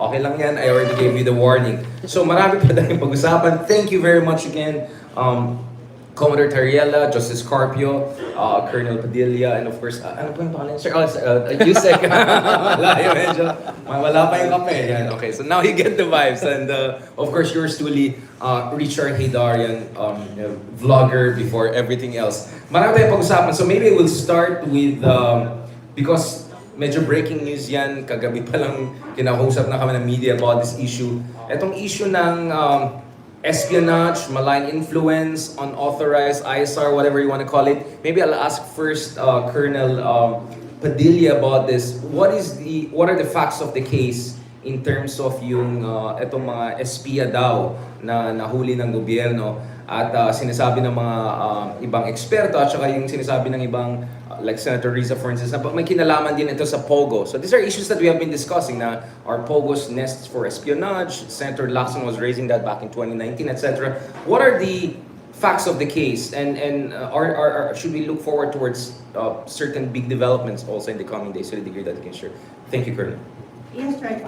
Okay lang yan, I already gave you the warning. So marami pa tayong pag-usapan. Thank you very much again, Commodore Tariela, Justice Carpio, Colonel Padilla, and of course, ano po yung pangalan? Sir, Usapan. Malayo medyo. Wala pa yung kape. Yan, okay. So now you get the vibes. And of course, yours truly, Richard Haydarian, vlogger before everything else. Marami tayong pag-usapan. So maybe we'll start with, because medyo breaking news yan, kagabi pa lang kinakausap na kami ng media about this issue. Itong issue ng espionage, malign influence, unauthorized ISR, whatever you want to call it. Maybe I'll ask first Colonel Padilla about this. What are the facts of the case in terms of yung itong mga espia daw na nahuli ng gobyerno at sinasabi ng mga ibang eksperto at saka yung sinasabi ng ibang like Senator Riza for instance na may kinalaman din ito sa POGO. So these are issues that we have been discussing na are POGO's nests for espionage. Senator Lacson was raising that back in 2019, etc. What are the facts of the case and should we look forward towards certain big developments also in the coming days to the degree that you can share? Thank you, Colonel. Yes, right.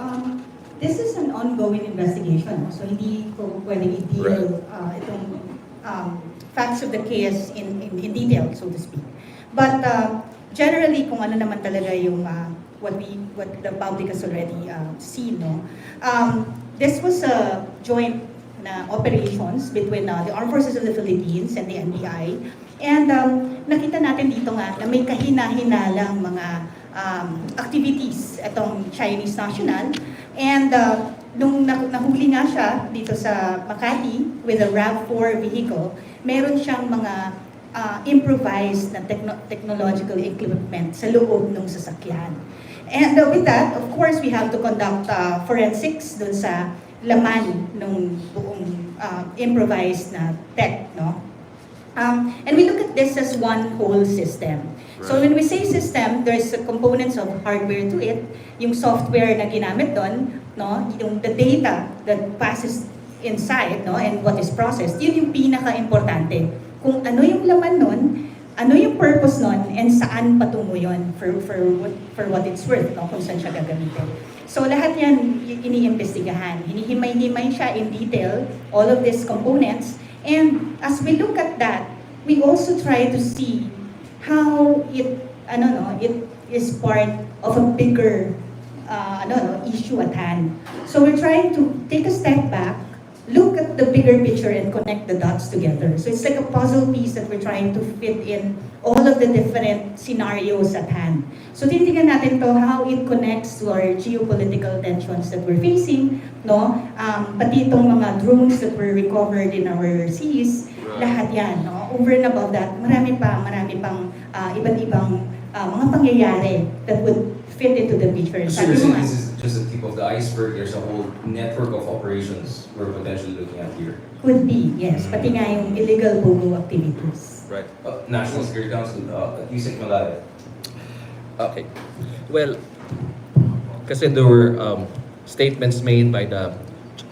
This is an ongoing investigation. So hindi ko pwedeng i-deal itong facts of the case in detail, so to speak. But generally, kung ano naman talaga yung what the public has already seen, no? This was a joint operations between the Armed Forces of the Philippines and the NBI. And nakita natin dito nga na may kahina-hinalang mga activities itong Chinese national. And nung nahuli nga siya dito sa Makati with a RAV4 vehicle, meron siyang mga improvised na technological equipment sa loob ng sasakyan. And with that, of course, we have to conduct forensics dun sa laman ng buong improvised na tech, no? And we look at this as one whole system. Right. So when we say system, there's components of hardware to it, yung software na ginamit doon, no? Yung the data that passes inside, no? And what is processed, yun yung pinaka-importante. Kung ano yung laman nun, ano yung purpose nun, and saan patungo yun for what it's worth, no? Kung saan siya gagamitin. So lahat yan iniimbestigahan. Hinihimay-himay siya in detail, all of these components. And as we look at that, we also try to see how it is part of a bigger issue at hand. So we're trying to take a step back, look at the bigger picture and connect the dots together. So it's like a puzzle piece that we're trying to fit in all of the different scenarios at hand. So titingnan natin to how it connects to our geopolitical tensions that we're facing, no? Pati itong mga drones that were recovered in our seas, lahat yan, no? Over and above that, marami pang iba't ibang mga pangyayari that would fit into the picture. So you're saying this is just the tip of the iceberg, there's a whole network of operations we're potentially looking at here? Could be, yes. Pati nga yung illegal BOGO activities. Right. National Security Council, Yusek Malaya. Okay. Well, kasi there were statements made by the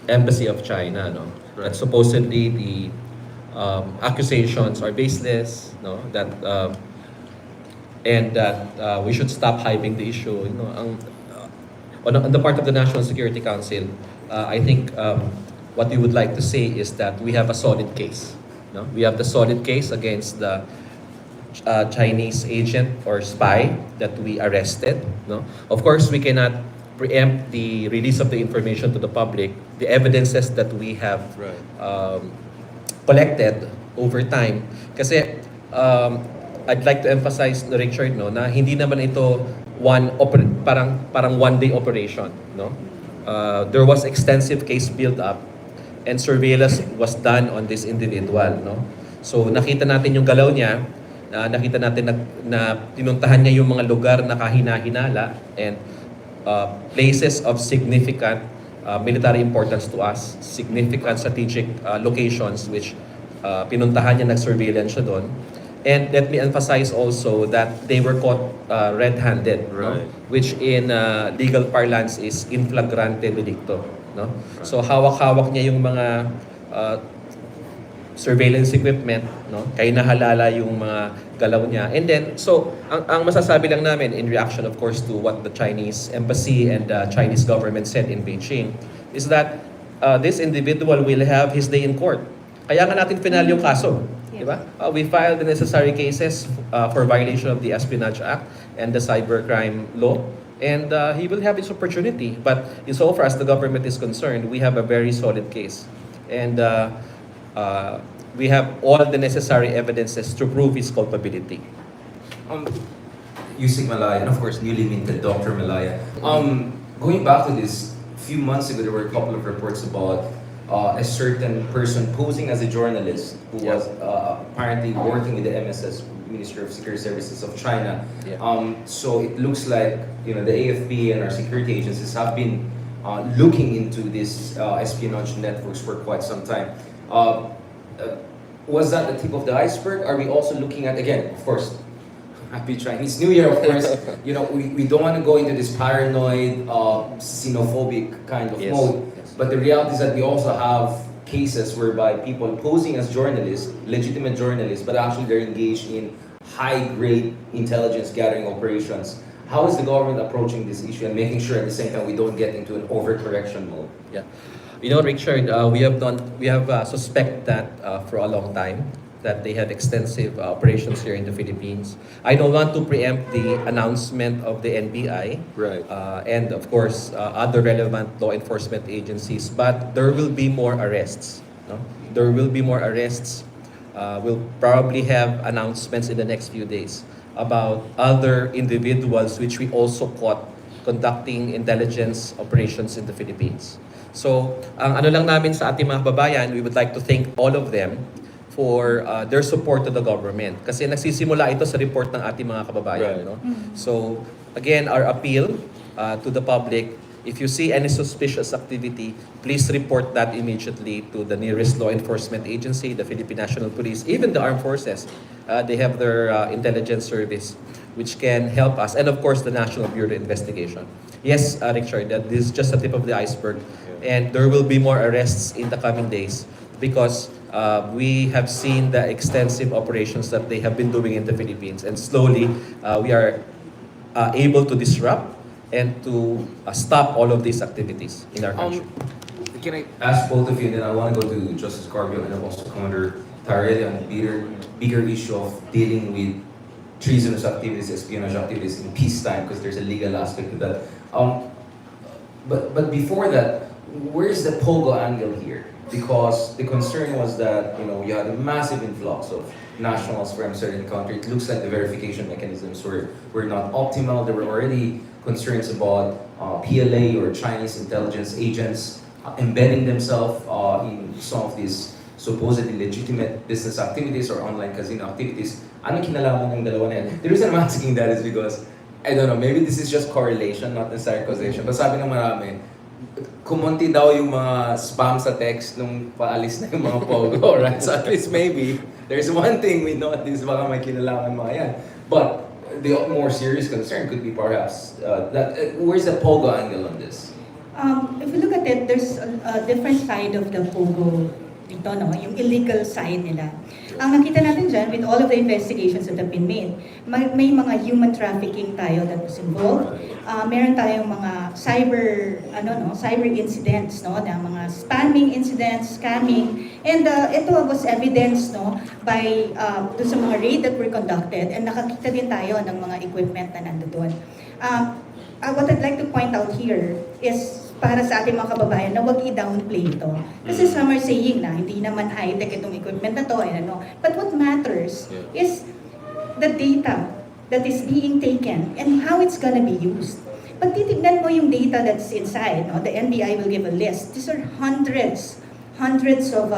Embassy of China, no? That supposedly the accusations are baseless, no? That and that we should stop hyping the issue. You know, on the part of the National Security Council, I think what we would like to say is that we have a solid case. No? We have the solid case against the Chinese agent or spy that we arrested. No? Of course, we cannot preempt the release of the information to the public. The evidences that we have collected over time. Kasi I'd like to emphasize, Richard, no, na hindi naman ito parang one-day operation. No? There was extensive case build-up and surveillance was done on this individual. No? So nakita natin yung galaw niya, nakita natin na tinuntahan niya yung mga lugar na kahina-hinala and places of significant military importance to us, significant strategic locations which pinuntahan niya, nag-surveillance siya doon. And let me emphasize also that they were caught red-handed, right. No? Which in legal parlance is in flagrante delicto. No? Right. So hawak-hawak niya yung mga surveillance equipment, no? Kaya nahalala yung mga galaw niya. And then, so, ang masasabi lang namin in reaction, of course, to what the Chinese embassy and the Chinese government said in Beijing, is that this individual will have his day in court. Kaya nga natin final yung kaso. Di ba? We filed the necessary cases for violation of the Espionage Act and the cybercrime law. And he will have his opportunity. But insofar as the government is concerned, we have a very solid case. And we have all the necessary evidences to prove his culpability. Using Malaya, and of course, newly minted Dr. Malaya. Going back to this, a few months ago, there were a couple of reports about a certain person posing as a journalist who was apparently working with the MSS, Ministry of Security Services of China. Yeah. So it looks like the AFP and our security agencies have been looking into this espionage networks for quite some time. Was that the tip of the iceberg? Are we also looking at, again, of course, Happy Chinese New Year, of course. We don't want to go into this paranoid, xenophobic kind of Yes. mode. Yes. But the reality is that we also have cases whereby people posing as journalists, legitimate journalists, but actually they're engaged in high-grade intelligence gathering operations. How is the government approaching this issue and making sure at the same time we don't get into an overcorrection mode? Yeah. Richard, we have suspect that for a long time that they had extensive operations here in the Philippines. I don't want to preempt the announcement of the NBI, Right. and of course other relevant law enforcement agencies, but there will be more arrests. No? There will be more arrests. We'll probably have announcements in the next few days about other individuals which we also caught conducting intelligence operations in the Philippines. So, ang ano lang namin sa ating mga kababayan, we would like to thank all of them for their support to the government. Kasi nagsisimula ito sa report ng ating mga kababayan. Right. No? So, again, our appeal to the public, if you see any suspicious activity, please report that immediately to the nearest law enforcement agency, the Philippine National Police, even the armed forces. They have their intelligence service, which can help us. And of course, the National Bureau of Investigation. Yes, Richard, that this is just the tip of the iceberg. And there will be more arrests in the coming days because we have seen the extensive operations that they have been doing in the Philippines. And slowly, we are able to disrupt and to stop all of these activities in our country. Can I ask both of you, and then I want to go to Justice Carvio and also Commander Tarelli on the bigger issue of dealing with treasonous activities, espionage activities in peacetime, because there's a legal aspect to that. But before that, where's the POGO angle here? Because the concern was that you had a massive influx of nationals from a certain country. It looks like the verification mechanisms were not optimal. There were already concerns about PLA or Chinese intelligence agents embedding themselves in some of these supposedly legitimate business activities or online casino activities. Ano kinalaman ng dalawa na yan? The reason I'm asking that is because, I don't know, maybe this is just correlation, not necessarily causation. But sabi ng marami, kumunti daw yung mga spam sa text nung paalis na yung mga POGO, right? So at least maybe, there's one thing we know at least baka may kinalaman mga yan. But the more serious concern could be perhaps, where's the POGO angle on this? If you look at it, there's a different side of the POGO dito, no? Yung illegal side nila. Ang nakita natin dyan, with all of the investigations that have been made, may mga human trafficking tayo that was involved. Meron tayong mga cyber incidents, no? Na mga spamming incidents, scamming. And ito was evidenced, no? By doon sa mga raid that were conducted, and nakakita din tayo ng mga equipment na nandoon. What I'd like to point out here is para sa ating mga kababayan na wag i-downplay ito. Kasi some are saying na hindi naman high-tech itong equipment na to. But what matters is the data that is being taken and how it's gonna be used. Pag titignan mo yung data that's inside, no, the NBI will give a list. These are hundreds of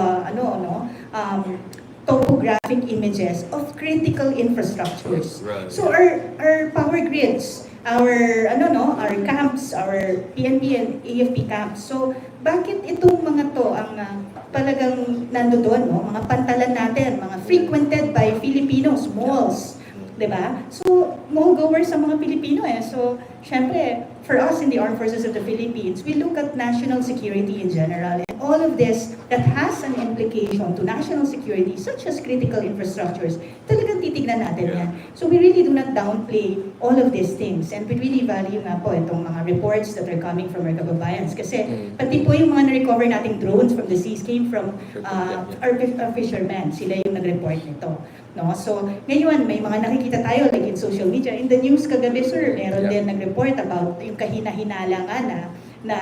topographic images of critical infrastructures. Right. So our power grids, our camps, our PNP and AFP camps. So bakit itong mga to ang talagang nandoon, no? Mga pantalan natin, mga frequented by Filipinos, malls, 'di ba? So mall goers sa mga Pilipino eh. So syempre, for us in the Armed Forces of the Philippines, we look at national security in general. And all of this that has an implication to national security, such as critical infrastructures, talagang titignan natin yan. So we really do not downplay all of these things. And we really value nga po itong mga reports that are coming from our kababayans. Kasi pati po yung mga na-recover nating drones from the seas came from our fishermen. Sila yung nag-report nito. No? So ngayon, may mga nakikita tayo like in social media. In the news kagabi, sir, meron din nag-report about yung kahina-hinala nga na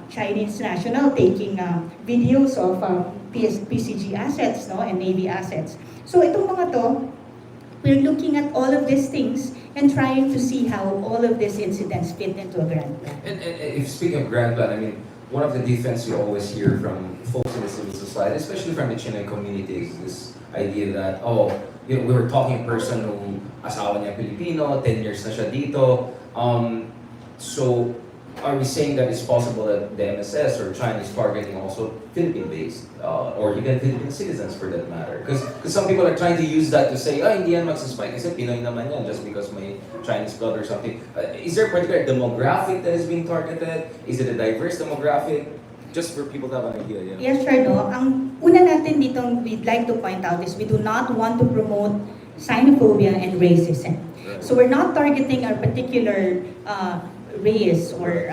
Chinese national taking videos of PCG assets, no, and Navy assets. So itong mga to, we're looking at all of these things and trying to see how all of these incidents fit into a grand plan. And if speaking of grand plan, I mean, one of the defense you always hear from folks in the civil society, especially from the Chinoy community, is this idea that, oh, you know, we were talking to a person who asawa niya Filipino, 10 years na siya dito. So, are we saying that it's possible that the MSS or China is targeting also Philippine-based, or even Philippine citizens for that matter? Because some people are trying to use that to say, hindi yan magsuspike kasi Pinoy naman yan just because may Chinese blood or something. Is there a particular demographic that is being targeted? Is it a diverse demographic? Just for people to have an idea. Yeah. Yes, sure, no. Ang una natin dito we'd like to point out is we do not want to promote xenophobia and racism. Right. So we're not targeting a particular race or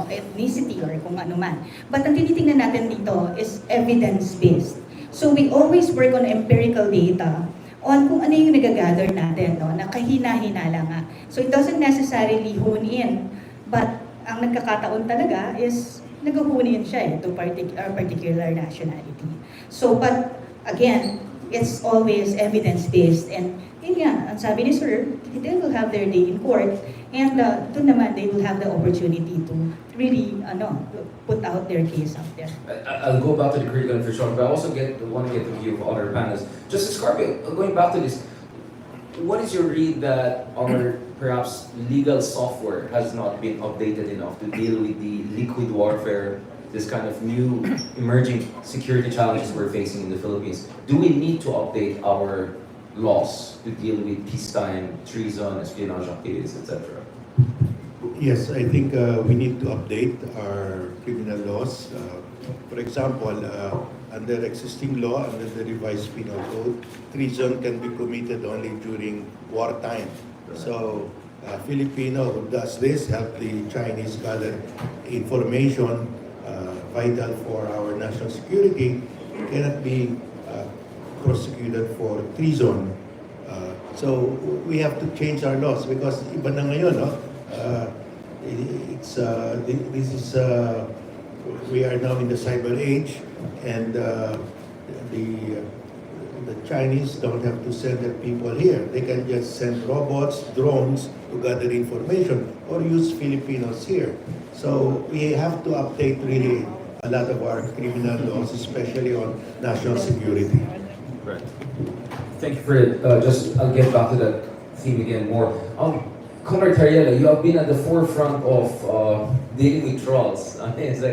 ethnicity or kung ano man. But ang tinitingnan natin dito is evidence-based. So we always work on empirical data on kung ano yung nagagather natin, no, na kahina-hinala nga. So it doesn't necessarily hone in, but ang nagkakataon talaga is nag-hone in siya to particular nationality. So, but again, it's always evidence-based. And yun nga, ang sabi ni Sir, they will have their day in court. And doon naman, they will have the opportunity to really put out their case out there. I'll go back to the critical infrastructure, but I also want to get the view of other panelists. Justice Carpio, going back to this, what is your read that our perhaps legal software has not been updated enough to deal with the liquid warfare, this kind of new emerging security challenges we're facing in the Philippines? Do we need to update our laws to deal with peacetime, treason, espionage activities, etc.? Yes, I think we need to update our criminal laws. For example, under existing law, under the revised penal code, treason can be committed only during wartime. So, Filipino who does this help the Chinese gather information vital for our national security cannot be prosecuted for treason. So we have to change our laws because iba na ngayon, no? We are now in the cyber age, and the Chinese don't have to send their people here. They can just send robots, drones to gather information, or use Filipinos here. So we have to update really a lot of our criminal laws, especially on national security. Right. Thank you for it. I'll get back to that theme again more. Comrade Tariela, you have been at the forefront of dealing with trolls. I think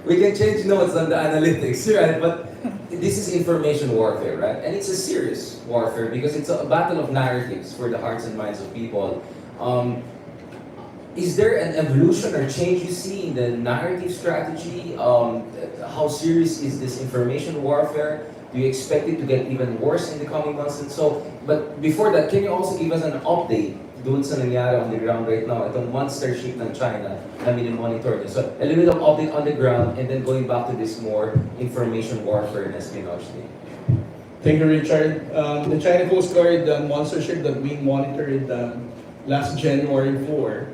we can change notes on the analytics, right? But this is information warfare, right? And it's a serious warfare because it's a battle of narratives for the hearts and minds of people. Is there an evolution or change you see in the narrative strategy? How serious is this information warfare? Do you expect it to get even worse in the coming months and so? But before that, can you also give us an update doon sa nangyari on the ground right now? Itong monster ship ng China na monitor niyo. So a little bit of update on the ground and then going back to this more information warfare and espionage thing. Thank you, Richard. The China Coast Guard monster ship that we monitored last January 4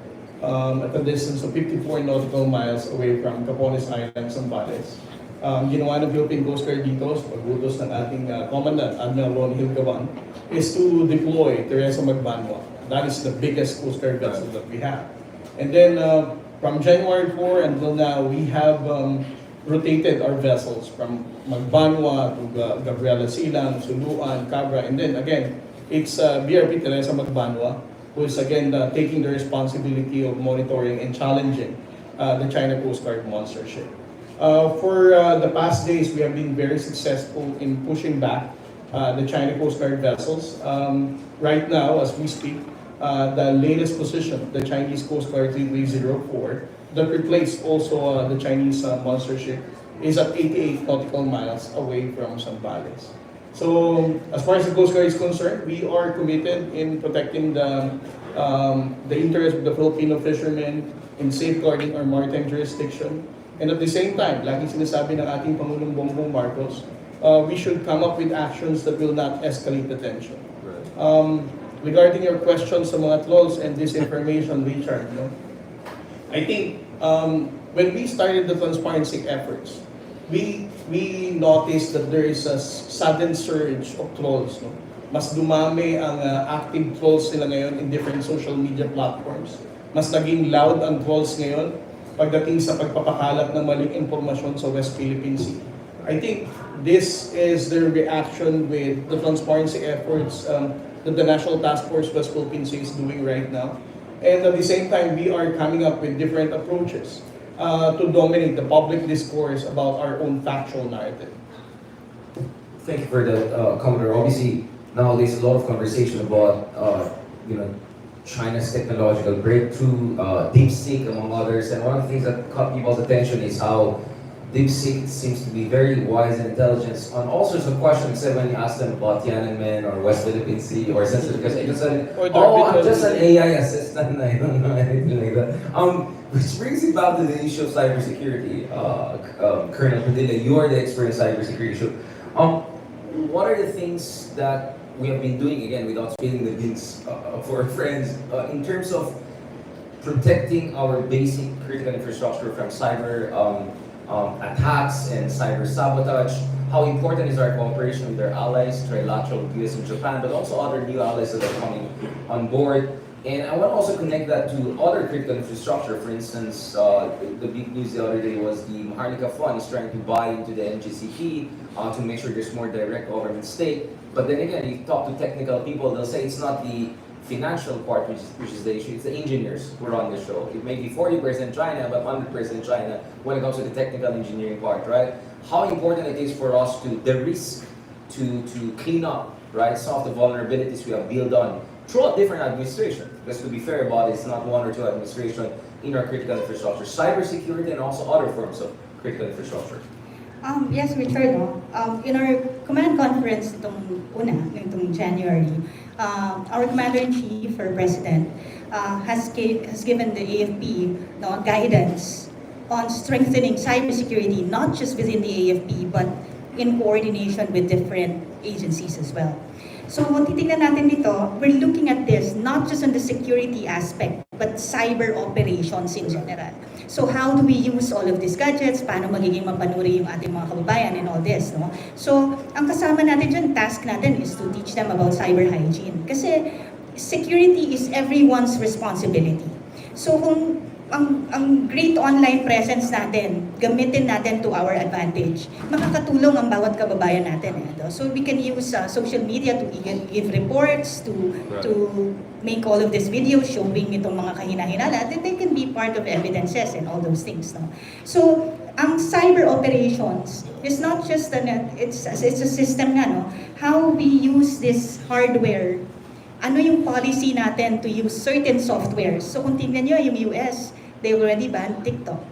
at a distance of 54 nautical miles away from Capones Island, Zambales. Ginawa ng Philippine Coast Guard dito sa pag-utos ng ating Commandant, Admiral Ron Hilgaban, is to deploy Teresa Magbanwa. That is the biggest Coast Guard vessel that we have. And then from January 4 until now, we have rotated our vessels from Magbanwa to Gabriela Silang, Suluan, Cabra, and then again, it's BRP Teresa Magbanwa who is again taking the responsibility of monitoring and challenging the China Coast Guard monster ship. For the past days, we have been very successful in pushing back the China Coast Guard vessels. Right now, as we speak, the latest position, the Chinese Coast Guard 3304, that replaced also the Chinese monster ship, is at 88 nautical miles away from Zambales. So, as far as the Coast Guard is concerned, we are committed in protecting the interest of the Filipino fishermen, in safeguarding our maritime jurisdiction. And at the same time, laging sinasabi ng ating Pangulong Bongbong Marcos, we should come up with actions that will not escalate the tension. Regarding your questions sa mga trolls and disinformation, Richard, no? I think when we started the transparency efforts, we noticed that there is a sudden surge of trolls. No? Mas dumami ang active trolls nila ngayon in different social media platforms. Mas naging loud ang trolls ngayon pagdating sa pagpapakalat ng maling impormasyon sa West Philippine Sea. I think this is the reaction with the transparency efforts that the National Task Force West Philippine Sea is doing right now. And at the same time, we are coming up with different approaches to dominate the public discourse about our own factual narrative. Thank you for that, Commodore. Obviously, nowadays a lot of conversation about China's technological breakthrough, DeepSeek among others, and one of the things that caught people's attention is how DeepSeek seems to be very wise and intelligent on all sorts of questions, except when you ask them about Tiananmen or West Philippine Sea or Census, because they just said, "Oh, I'm just an AI assistant. I don't know anything like that." Which brings me back to the issue of cybersecurity. Colonel Padilla, you are the expert in cybersecurity issue. What are the things that we have been doing, again, without spilling the beans for our friends, in terms of protecting our basic critical infrastructure from cyber attacks and cyber sabotage? How important is our cooperation with our allies, trilateral US and Japan, but also other new allies that are coming on board? And I want to also connect that to other critical infrastructure. For instance, the big news the other day was the Maharlika Fund is trying to buy into the MGCP to make sure there's more direct government stake. But then again, you talk to technical people, they'll say it's not the financial part which is the issue, it's the engineers who run the show. It may be 40% China, but 100% China when it comes to the technical engineering part, right? How important it is for us to de-risk, to clean up, right, some of the vulnerabilities we have built on throughout different administration. Because to be fair about it, it's not one or two administration in our critical infrastructure, cybersecurity and also other forms of critical infrastructure. Yes, Richard. No? In our command conference itong January, our commander-in-chief or president has given the AFP guidance on strengthening cybersecurity, not just within the AFP, but in coordination with different agencies as well. So kung titingnan natin dito, we're looking at this not just on the security aspect, but cyber operations in general. So how do we use all of these gadgets? Paano magiging mapanuri yung ating mga kababayan and all this, no? So ang kasama natin dyan, task natin is to teach them about cyber hygiene. Kasi security is everyone's responsibility. So kung ang great online presence natin, gamitin natin to our advantage, makakatulong ang bawat kababayan natin. So we can use social media to give reports, to make all of this videos showing itong mga kahina-hinala, then they can be part of evidences and all those things. No? So ang cyber operations is not just it's a system nga, no? How we use this hardware, ano yung policy natin to use certain softwares. So kung tingnan nyo yung US, they already banned TikTok,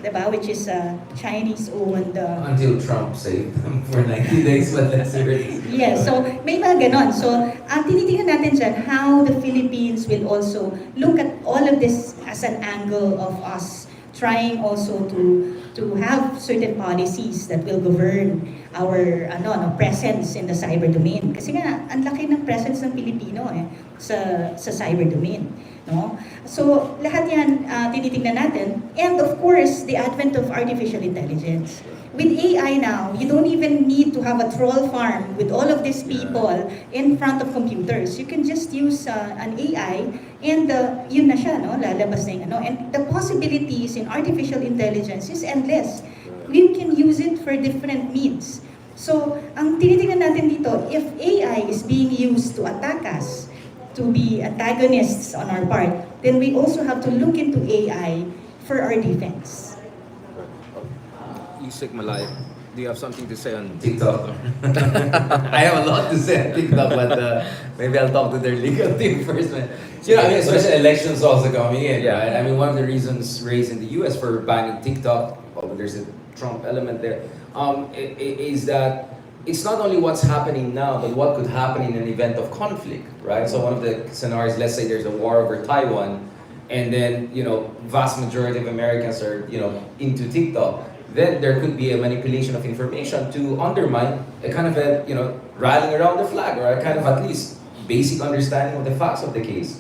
diba? Which is Chinese-owned. Until Trump saved them for 90 days, but that's already. Yes, so may mga ganon. So tinitingnan natin dyan how the Philippines will also look at all of this as an angle of us trying also to have certain policies that will govern our presence in the cyber domain. Kasi nga, ang laki ng presence ng Pilipino sa cyber domain. No? So, lahat yan tinitingnan natin. And of course, the advent of artificial intelligence. With AI now, you don't even need to have a troll farm with all of these people in front of computers. You can just use an AI and yun na siya, no? Lalabas na yung ano. And the possibilities in artificial intelligence is endless. We can use it for different means. So, ang tinitingnan natin dito, if AI is being used to attack us, to be antagonists on our part, then we also have to look into AI for our defense. Yusek Malay. do you have something to say on TikTok? I have a lot to say on TikTok, but maybe I'll talk to their legal team first. Man. So, I mean, especially elections also coming in, Yeah. right? I mean, one of the reasons raised in the U.S. for banning TikTok, well, there's a Trump element there, is that it's not only what's happening now, but what could happen in an event of conflict, right? So one of the scenarios, let's say there's a war over Taiwan, and then, vast majority of Americans are, into TikTok, then there could be a manipulation of information to undermine a kind of a, rallying around the flag, or a kind of at least basic understanding of the facts of the case.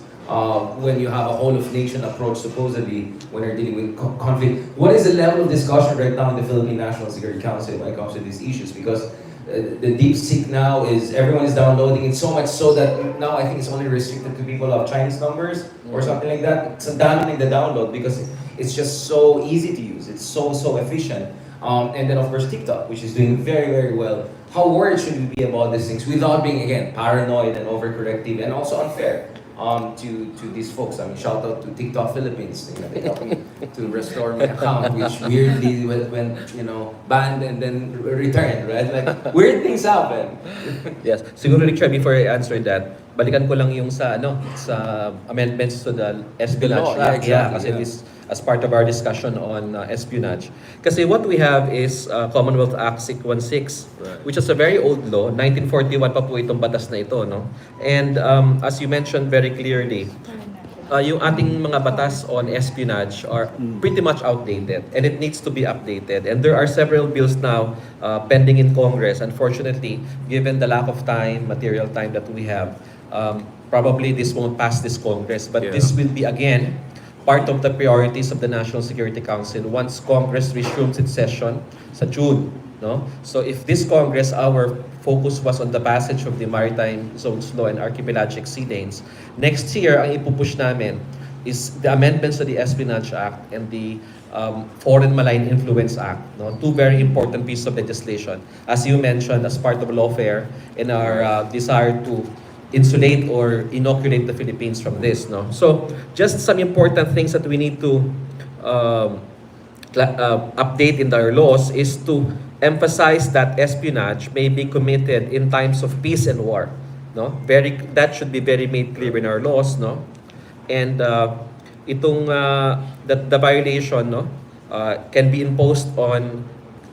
When you have a whole of nation approach, supposedly, when you're dealing with conflict. What is the level of discussion right now in the Philippine National Security Council when it comes to these issues? Because the DeepSeek now is, everyone is downloading it so much so that now I think it's only restricted to people of Chinese numbers or something like that. It's dampening the download because it's just so easy to use. It's so efficient. And then of course TikTok, which is doing very, very well. How worried should we be about these things without being, again, paranoid and overcorrective and also unfair to these folks? I mean, shout out to TikTok Philippines. They helped me to restore my account, which weirdly went banned and then returned, right? Like, weird things happen. Yes. Siguro, Richard, before I answer that, balikan ko lang yung sa amendments to the espionage law, yeah, act. Yeah, exactly, kasi yeah. this as part of our discussion on espionage. Kasi what we have is Commonwealth Act 616, Right. which is a very old law. 1941 pa po itong batas na ito, no? And as you mentioned very clearly, yung ating mga batas on espionage are pretty much outdated and it needs to be updated. And there are several bills now pending in Congress. Unfortunately, given the lack of time, material time that we have, probably this won't pass this Congress. But Yeah. this will be, again, part of the priorities of the National Security Council once Congress resumes its session sa June. No? So if this Congress, our focus was on the passage of the Maritime Zones Law and Archipelagic Sea Lanes, next year, ang ipupush namin is the amendments to the Espionage Act and the Foreign Malign Influence Act. No? Two very important pieces of legislation. As you mentioned, as part of lawfare in our desire to insulate or inoculate the Philippines from this. No? So just some important things that we need to update in our laws is to emphasize that espionage may be committed in times of peace and war. No? That should be very made clear in our laws. No? And itong the violation can be imposed on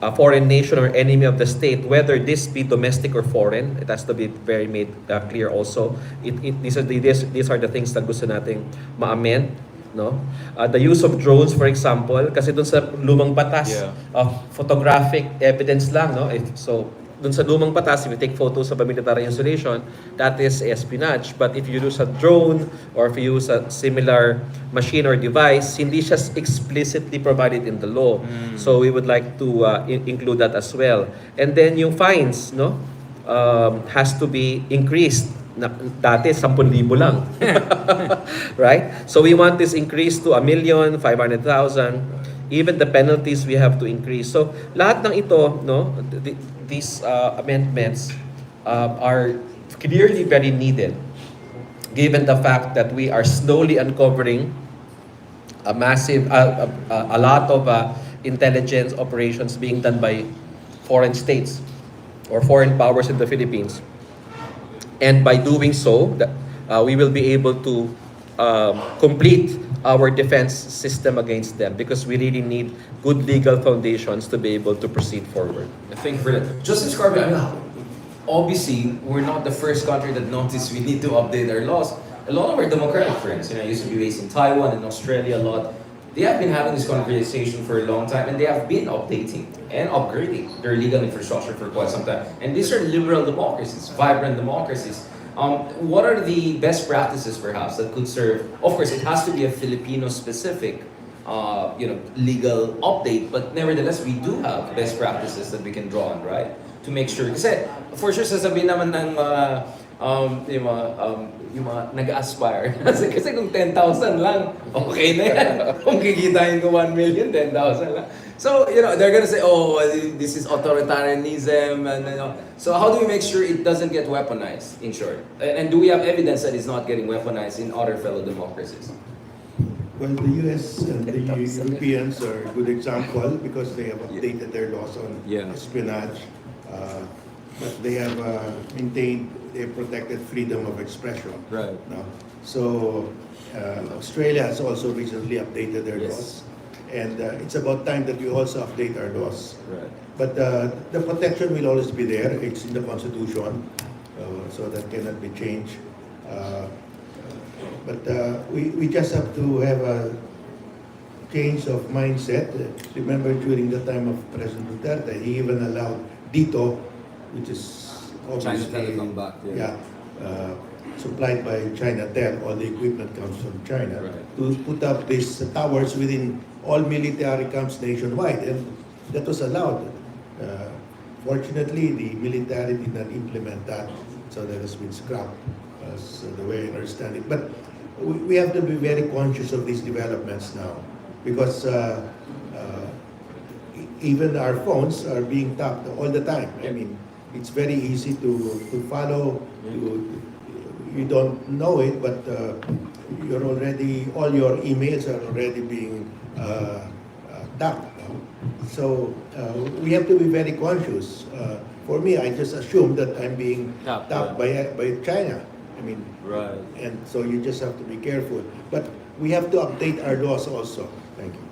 a foreign nation or enemy of the state, whether this be domestic or foreign. It has to be very made clear also. These are the things that gusto nating ma-amend. No? The use of drones, for example, kasi dun sa lumang batas, photographic evidence lang. No? So, dun sa lumang batas, if you take photos of a military installation, that is espionage. But if you use a drone or if you use a similar machine or device, hindi siya explicitly provided in the law. So we would like to include that as well. And then yung fines, no, has to be increased. Dati 10,000 lang. Right? So we want this increased to 1,500,000. Even the penalties we have to increase. So lahat ng ito, no, these amendments are clearly very needed given the fact that we are slowly uncovering a lot of intelligence operations being done by foreign states or foreign powers in the Philippines. And by doing so, we will be able to complete our defense system against them because we really need good legal foundations to be able to proceed forward. I think for that, Justice Carpio, I mean, obviously, we're not the first country that noticed we need to update our laws. A lot of our democratic friends, used to be based in Taiwan and Australia a lot. They have been having this conversation for a long time, and they have been updating and upgrading their legal infrastructure for quite some time. And these are liberal democracies, vibrant democracies. What are the best practices, perhaps, that could serve? Of course, it has to be a Filipino-specific, legal update. But nevertheless, we do have best practices that we can draw on, right? To make sure. Kasi, for sure, sasabihin naman ng yung mga nag-aspire. kasi kung 10,000 lang, okay na yan. Kung kikitain ko 1 million, 10,000 lang. So, they're gonna say, oh, this is authoritarianism. So how do we make sure it doesn't get weaponized, in short? And do we have evidence that it's not getting weaponized in other fellow democracies? Well, the US and the Europeans are a good example because they have updated their laws on Yeah. espionage. But they have maintained, they have protected freedom of expression. Right. No? So Australia has also recently updated their Yes. laws. And it's about time that we also update our laws. Right. But the protection will always be there. It's in the Constitution, so that cannot be changed. But we just have to have a change of mindset. Remember during the time of President Duterte, he even allowed DITO, which is China obviously Telecom back, yeah. supplied by Chinatel. All the equipment comes from China, Right. to put up these towers within all military camps nationwide, and that was allowed. Fortunately, the military did not implement that, so that has been scrapped, as the way I understand it. But we have to be very conscious of these developments now, because even our phones are being tapped all the time. I mean, it's very easy to follow. You don't know it, but you're already, all your emails are already being tapped. So we have to be very conscious. For me, I just assume that I'm being Tapped, tapped by China. I mean, Right. and so you just have to be careful. But we have to update our laws also. Thank you.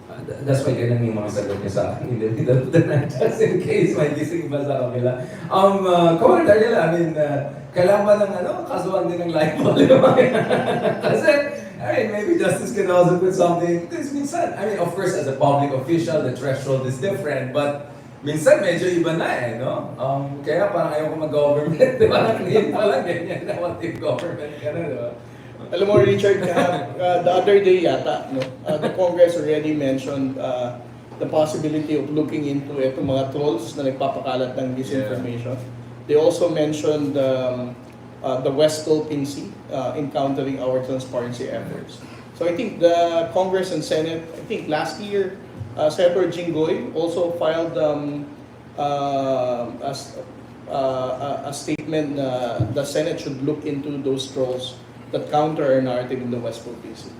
That's why ganun yung mga sagot niya sa akin. Hindi just in case may gising ba sa kabila. Commander nila, I mean, kailangan ba ng kasuhan din ng live volume? Kasi, I mean, maybe justice can also put something. Because minsan, I mean, of course, as a public official, the threshold is different. But minsan, medyo iba na no? Kaya parang ayaw ko mag-government. Di ba? Ngayon pa lang, ganyan na what if government ka na, di ba? Alam mo, Richard, the other day yata, no, the Congress already mentioned the possibility of looking into itong mga trolls na nagpapakalat ng disinformation. They also mentioned the West Philippine Sea encountering our transparency efforts. So I think the Congress and Senate, I think last year, Senator Jinggoy also filed a statement na the Senate should look into those trolls that counter our narrative in the West Philippine Sea.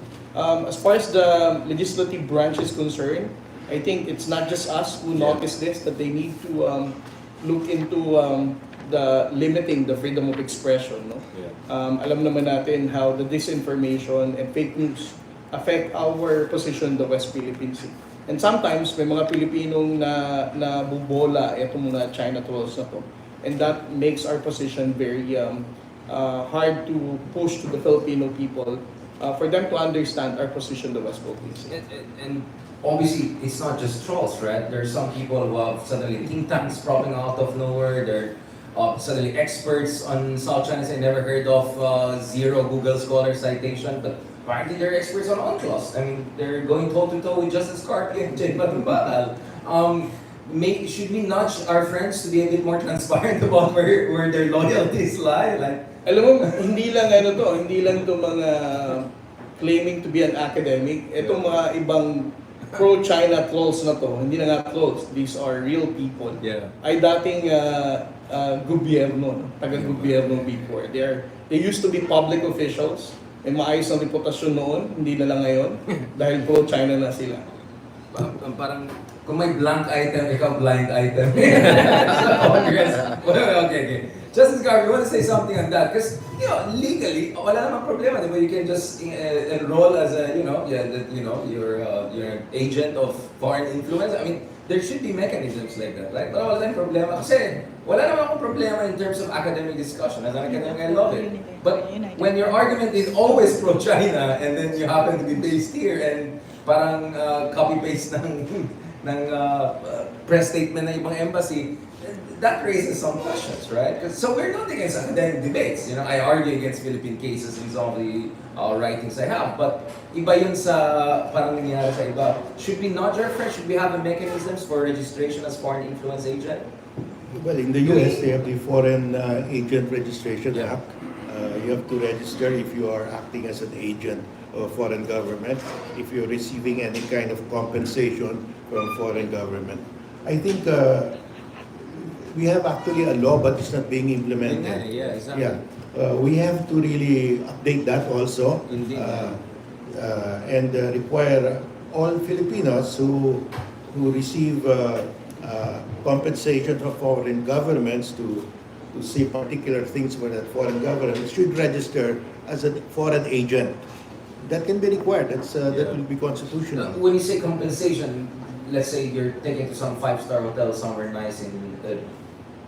As far as the legislative branch is concerned, I think it's not just us who notice this, that they need to look into the limiting the freedom of expression. No? Alam naman natin how the disinformation and fake news affect our position in the West Philippine Sea. And sometimes may mga Pilipinong na bubola itong mga China trolls na to. And that makes our position very hard to push to the Filipino people for them to understand our position in the West Philippine Sea. And obviously, it's not just trolls, right? There's some people who have suddenly think tanks popping out of nowhere. They're suddenly experts on South China Sea. Never heard of zero Google Scholar citation, but apparently they're experts on UNCLOS. I mean, they're going toe-to-toe with Justice Carpio and Jay Batumbacal. Should we nudge our friends to be a bit more transparent about where their loyalties lie? Like, Alam mo, hindi lang to mga claiming to be an academic. Itong mga ibang pro-China trolls na to, hindi na nga trolls, these are real people. yeah. Ay dating gobyerno, taga-gobyerno before. They used to be public officials. May maayos ang reputasyon noon, hindi na lang ngayon, dahil pro-China na sila. Parang kung may blank item, ikaw blind item. Sa Congress. Okay. Justice Garvey, you want to say something on that? Because, legally, wala namang problema, di ba? You can just enroll as a, you're an agent of foreign influence. I mean, there should be mechanisms like that, right? Pero wala tayong problema. Kasi, wala naman akong problema in terms of academic discussion. As an academic, I love it. But when your argument is always pro-China, and then you happen to be based here, and parang copy-paste ng press statement ng ibang embassy, that raises some questions, right? So we're not against academic debates. I argue against Philippine cases with all the writings I have. But iba yun sa parang nangyayari sa iba. Should we nudge our friends? Should we have mechanisms for registration as foreign influence agent? Well, in the US, they have the Foreign Agent Registration Act. You have to register if you are acting as an agent of foreign government, if you're receiving any kind of compensation from foreign government. I think we have actually a law, but it's not being implemented. Yeah, exactly. We have to really update that also. Indeed. and require all Filipinos who receive compensation from foreign governments to see particular things for that foreign government should register as a foreign agent. That can be required. That will be constitutional. When you say compensation, let's say you're taking to some five-star hotel somewhere nice in,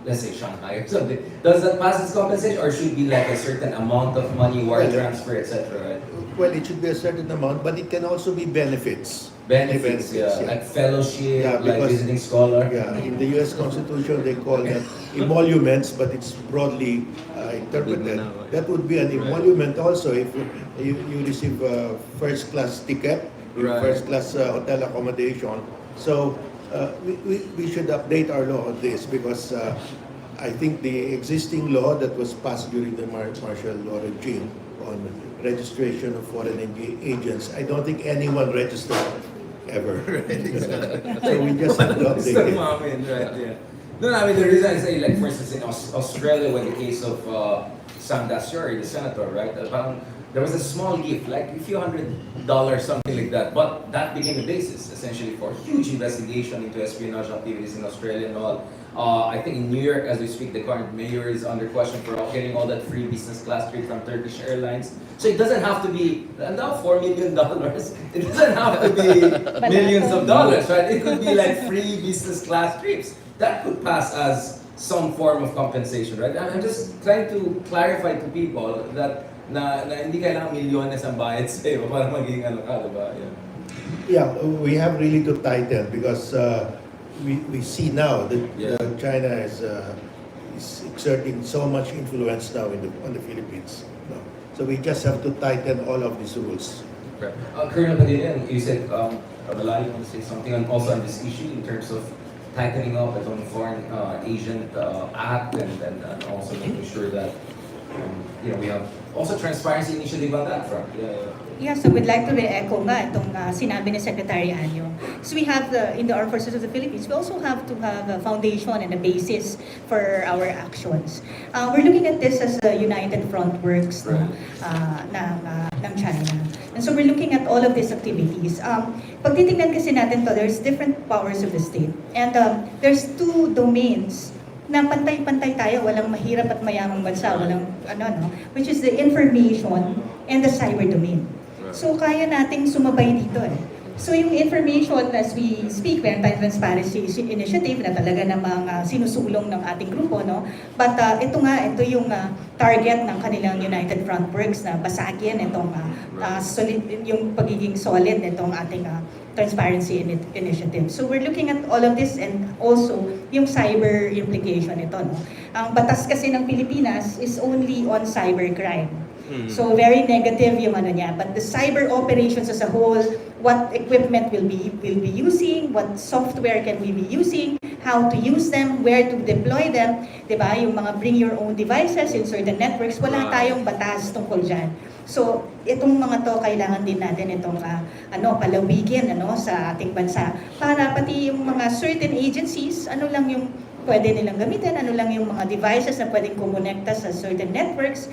let's say Shanghai or something. Does that pass as compensation, or should be like a certain amount of money, wire transfer, etc.? Right? Well, it should be a certain amount, but it can also be benefits. Benefits, like fellowship, Yeah, like because- visiting scholar. Yeah, in the U.S. Constitution, they call that emoluments, but it's broadly interpreted. That would be an emolument also if you receive a first-class ticket, Right. first-class hotel accommodation. So we should update our law on this because I think the existing law that was passed during the martial law regime on registration of foreign agents, I don't think anyone registered ever. So we just have to update it. Right, yeah. No, I mean, the reason I say, like, for instance, in Australia, when the case of Sam Dasyuri, the senator, right? Parang there was a small gift, like a few $100, something like that. But that became the basis, essentially, for huge investigation into espionage activities in Australia and all. I think in New York, as we speak, the current mayor is under question for getting all that free business class trip from Turkish Airlines. So it doesn't have to be, now $4 million. It doesn't have to be millions of dollars, right? It could be like free business class trips. That could pass as some form of compensation, right? I'm just trying to clarify to people that na hindi kailangan milyones ang bayad sa'yo para maging ano ka, diba? Yeah, we have really to tighten because we see now that China is exerting so much influence now on the Philippines. No? So we just have to tighten all of these rules. Okay. Colonel Padilla, you said, Malay, you want to say something also on this issue in terms of tightening up the Foreign Agent Act and also making sure that we have also transparency initiative on that front. Yeah, so we'd like to re-echo nga itong sinabi ni Secretary Anyo. So we have, in the Armed Forces of the Philippines, we also have to have a foundation and a basis for our actions. We're looking at this as a united front works ng China. And so we're looking at all of these activities. Pag titignan kasi natin to, there's different powers of the state. And there's two domains na pantay-pantay tayo, walang mahirap at mayamang bansa, walang which is the information and the cyber domain. So kaya nating sumabay dito eh. So yung information as we speak, meron tayong transparency initiative na talaga namang sinusulong ng ating grupo, no? But ito yung target ng kanilang United Front Works na basagin itong solid, yung pagiging solid nitong ating transparency initiative. So we're looking at all of this and also yung cyber implication nito, no? Ang batas kasi ng Pilipinas is only on cybercrime. So very negative yung niya. But the cyber operations as a whole, what equipment will be using, what software can we be using, how to use them, where to deploy them, 'di ba? Yung mga bring your own devices in certain networks, wala tayong batas tungkol diyan. So, itong mga to kailangan din natin itong palawigin sa ating bansa para pati yung mga certain agencies, ano lang yung pwede nilang gamitin, ano lang yung mga devices na pwedeng kumonekta sa certain networks,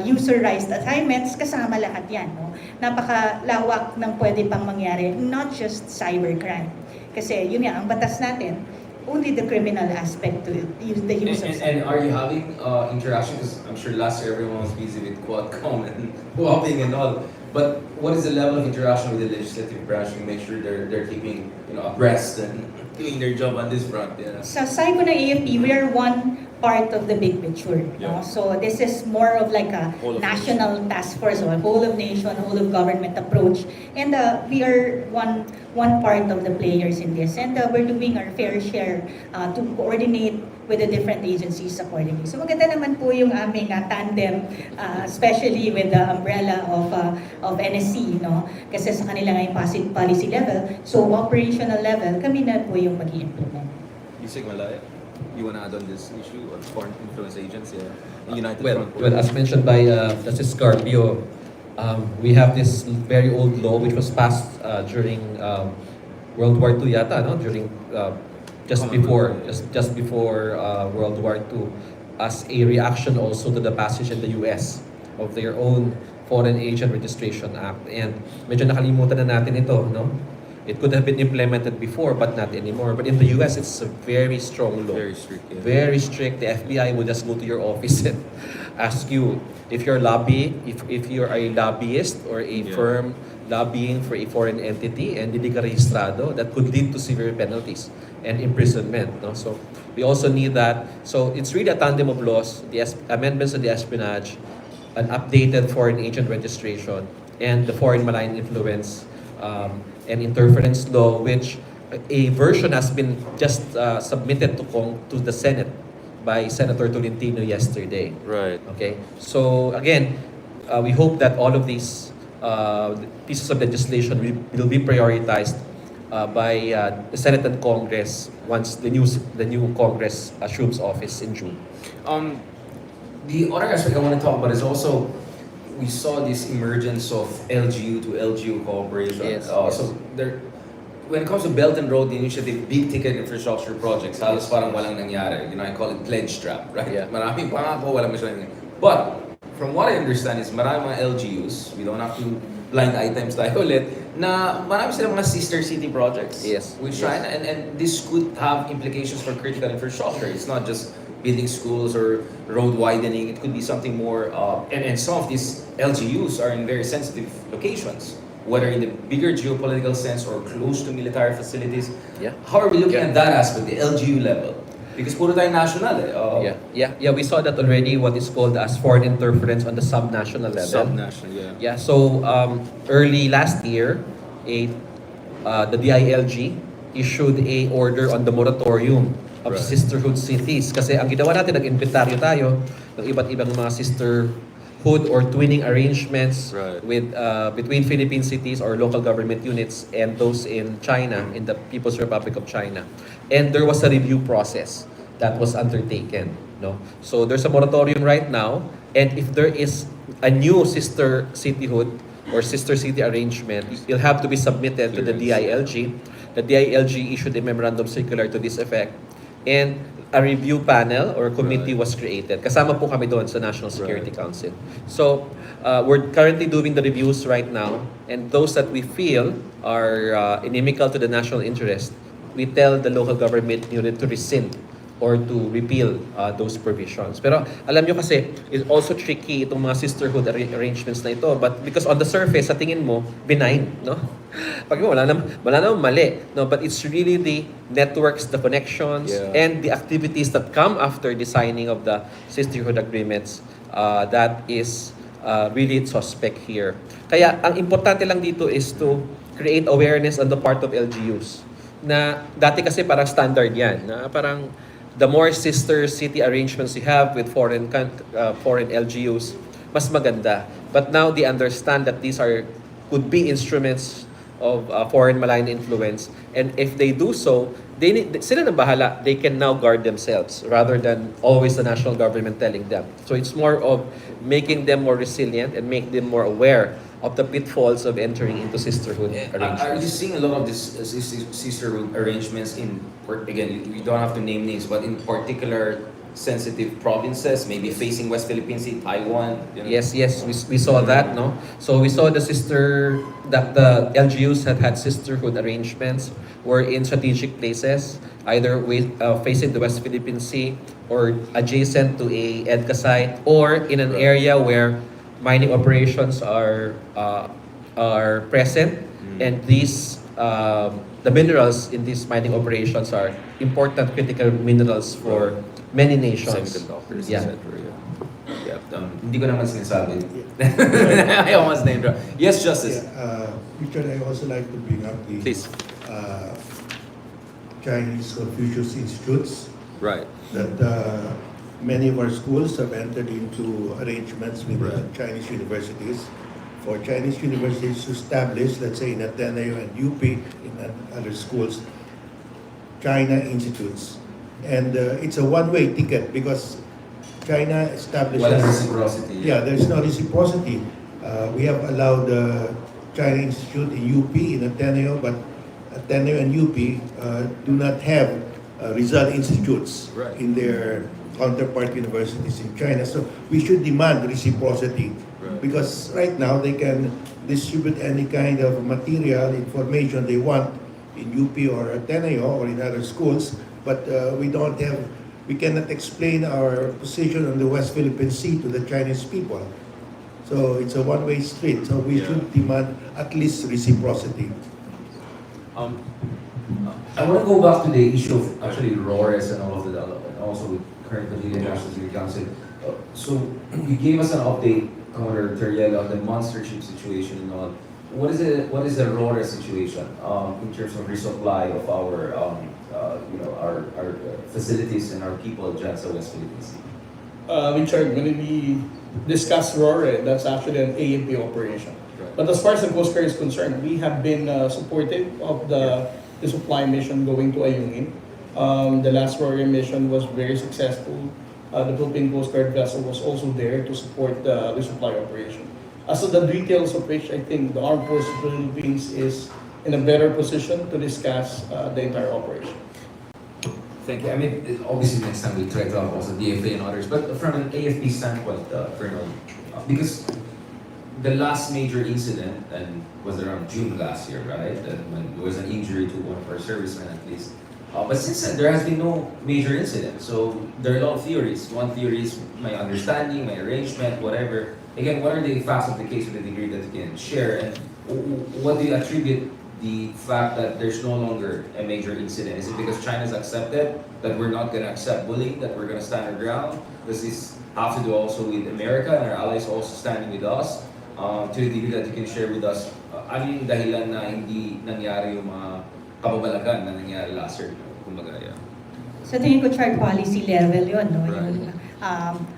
user-raised assignments, kasama lahat yan. No? Napakalawak ng pwede pang mangyari, not just cybercrime. Kasi yun nga, ang batas natin, only the criminal aspect to use the use of cyber. And are you having interaction? Because I'm sure last year everyone was busy with Quadcom and Huawei and all. But what is the level of interaction with the legislative branch to make sure they're keeping abreast and doing their job on this front? Yeah. Sa side ko ng AFP, we are one part of the big picture. No? So this is more of like a national task force or a whole of nation, whole of government approach. And we are one part of the players in this. And we're doing our fair share to coordinate with the different agencies accordingly. So maganda naman po yung aming tandem, especially with the umbrella of NSC, no? Kasi sa kanila nga yung policy level, so operational level, kami na po yung mag-i-implement. Yusek Malay, you want to add on this issue on foreign influence agents? Yeah, United Well, Front. as mentioned by Justice Carpio, we have this very old law which was passed during World War II yata, no? During just before World War II, as a reaction also to the passage in the U.S. of their own Foreign Agent Registration Act. And medyo nakalimutan na natin ito, no? It could have been implemented before, but not anymore. But in the US, it's a very strong law. Very strict, yeah. Very strict. The FBI will just go to your office and ask you if you're if you're a lobbyist or a Yeah. firm lobbying for a foreign entity and hindi ka rehistrado, that could lead to severe penalties and imprisonment. No? So we also need that. So it's really a tandem of laws, the amendments of the espionage, an updated foreign agent registration, and the foreign malign influence and interference law, which a version has been just submitted to the Senate by Senator Tolentino yesterday. Right. Okay, so again, we hope that all of these pieces of legislation will be prioritized by the Senate and Congress once the new Congress assumes office in June. The other aspect I want to talk about is also we saw this emergence of LGU to LGU cooperation. Yes, So there, when it comes to Belt and Road Initiative, big ticket infrastructure projects, halos parang walang nangyari. You know, I call it pledge trap, right? Yeah. Maraming pangako, walang masyadong nangyari. But from what I understand is marami mga LGUs, we don't have to blind items tayo ulit, na marami silang mga sister city projects Yes. with China, and this could have implications for critical infrastructure. It's not just building schools or road widening. It could be something more, and some of these LGUs are in very sensitive locations, whether in the bigger geopolitical sense or close to military facilities. Yeah. How are we looking Yeah. at that aspect, the LGU level? Because puro tayo national eh. Yeah, we saw that already, what is called as foreign interference on the subnational level. Subnational, yeah. Yeah, so early last year, the DILG issued a order on the moratorium of Right. sisterhood cities. Kasi ang ginawa natin, nag-inventaryo tayo ng iba't ibang mga sisterhood or twinning arrangements Right. with between Philippine cities or local government units and those in China, in the People's Republic of China. And there was a review process that was undertaken. No? So there's a moratorium right now, and if there is a new sister cityhood or sister city arrangement, it'll have to be submitted to the DILG. The DILG issued a memorandum circular to this effect, and a review panel or committee was created. Kasama po kami doon sa National Security Council. So, we're currently doing the reviews right now, and those that we feel are inimical to the national interest, we tell the local government unit to rescind or to repeal those provisions. Pero alam nyo kasi, it's also tricky itong mga sisterhood arrangements na ito. But because on the surface, sa tingin mo, benign, no? Pag wala namang mali, no? But it's really the networks, the connections, Yeah. and the activities that come after the signing of the sisterhood agreements that is really suspect here. Kaya ang importante lang dito is to create awareness on the part of LGUs. Na dati kasi parang standard yan, na parang the more sister city arrangements you have with foreign LGUs, mas maganda. But now they understand that these could be instruments of foreign malign influence, and if they do so, sila na bahala. They can now guard themselves rather than always the national government telling them. So it's more of making them more resilient and make them more aware of the pitfalls of entering into sisterhood Are you arrangements. seeing a lot of these sisterhood arrangements again, you don't have to name names, but in particular sensitive provinces, maybe facing West Philippine Sea, Taiwan? You know? Yes, we saw that, no? So we saw that the LGUs had sisterhood arrangements were in strategic places, either facing the West Philippine Sea or adjacent to a EDCA site, or in an area where mining operations are present, and these the minerals in these mining operations are important critical minerals for many nations. Semiconductors, Yeah. etc. Yeah. Hindi ko naman sinasabi. Ayaw mas name drop. Yes, Justice. Richard, I also like to bring up the Please. Chinese Confucius institutes Right. that many of our schools have entered into arrangements with Right. Chinese universities for Chinese universities to establish, let's say in Ateneo and UP, in other schools, China institutes. And it's a one-way ticket because China establishes... Walang reciprocity. Yeah, there's no reciprocity. We have allowed China Institute in UP, in Ateneo, but Ateneo and UP do not have Rizal institutes Right. in their counterpart universities in China. So we should demand reciprocity. Right. because right now they can distribute any kind of material, information they want in UP or Ateneo or in other schools, but we cannot explain our position on the West Philippine Sea to the Chinese people. So it's a one-way street. So we should demand at least reciprocity. I want to go back to the issue of actually RORs and all of that, and also with current Canadian National Security Council. So you gave us an update, Commodore Teriela, on the monster ship situation and all. What is the ROR situation in terms of resupply of our our facilities and our people dyan sa West Philippine Sea? Richard, when we discuss ROR, that's actually an AMP operation. But as far as the Coast Guard is concerned, we have been supportive of the supply mission going to Ayungin. The last ROR mission was very successful. The Philippine Coast Guard vessel was also there to support the supply operation. As to the details of which, I think the Armed Forces of the Philippines is in a better position to discuss the entire operation. Thank you. I mean, obviously next time we try to have also DFA and others, but from an AFP standpoint, Colonel, because the last major incident and was around June last year, right? And when there was an injury to one of our servicemen at least. But since then, there has been no major incident. So there are a lot of theories. One theory is my understanding, my arrangement, whatever. Again, what are the facts of the case with the degree that you can share? And what do you attribute the fact that there's no longer a major incident? Is it because China's accepted that we're not going to accept bullying, that we're going to stand our ground? Does this have to do also with America and our allies also standing with us? To the degree that you can share with us, ano yung dahilan na hindi nangyari yung mga kababalagan na nangyari last year? Kumbaga, yeah. So tingin ko chart policy level yun, no? Right. Yung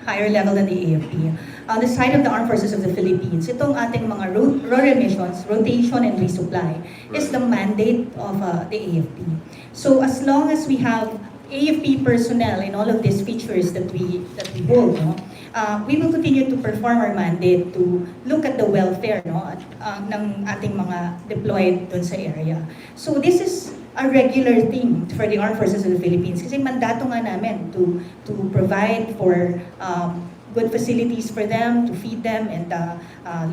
higher level than the AFP. On the side of the Armed Forces of the Philippines, itong ating mga ROR missions, rotation and resupply, is the mandate of the AFP. So as long as we have AFP personnel in all of these features that we hold, no, we will continue to perform our mandate to look at the welfare, no, ng ating mga deployed dun sa area. So this is a regular thing for the Armed Forces of the Philippines kasi mandato nga namin to provide for good facilities for them, to feed them, and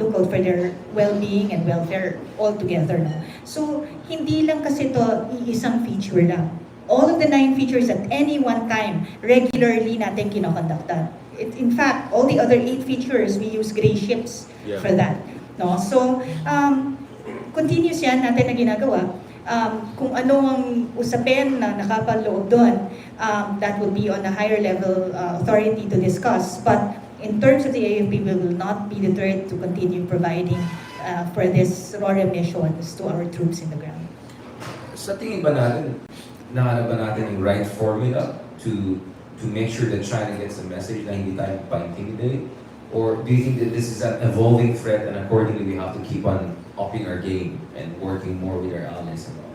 look out for their well-being and welfare altogether. No? So hindi lang kasi to iisang feature lang. All of the 9 features at any one time, regularly natin kinokonduktan. In fact, all the other 8 features, we use gray ships for that. No? So, continuous yan natin na ginagawa. Kung ano ang usapin na nakapaloob doon, that would be on a higher level authority to discuss. But in terms of the AFP, we will not be deterred to continue providing for this ROR missions to our troops in the ground. Sa tingin ba natin, nahanap ba natin yung right formula to make sure that China gets the message na hindi tayo pa-intimidate? Or do you think that this is an evolving threat and accordingly we have to keep on upping our game and working more with our allies and all?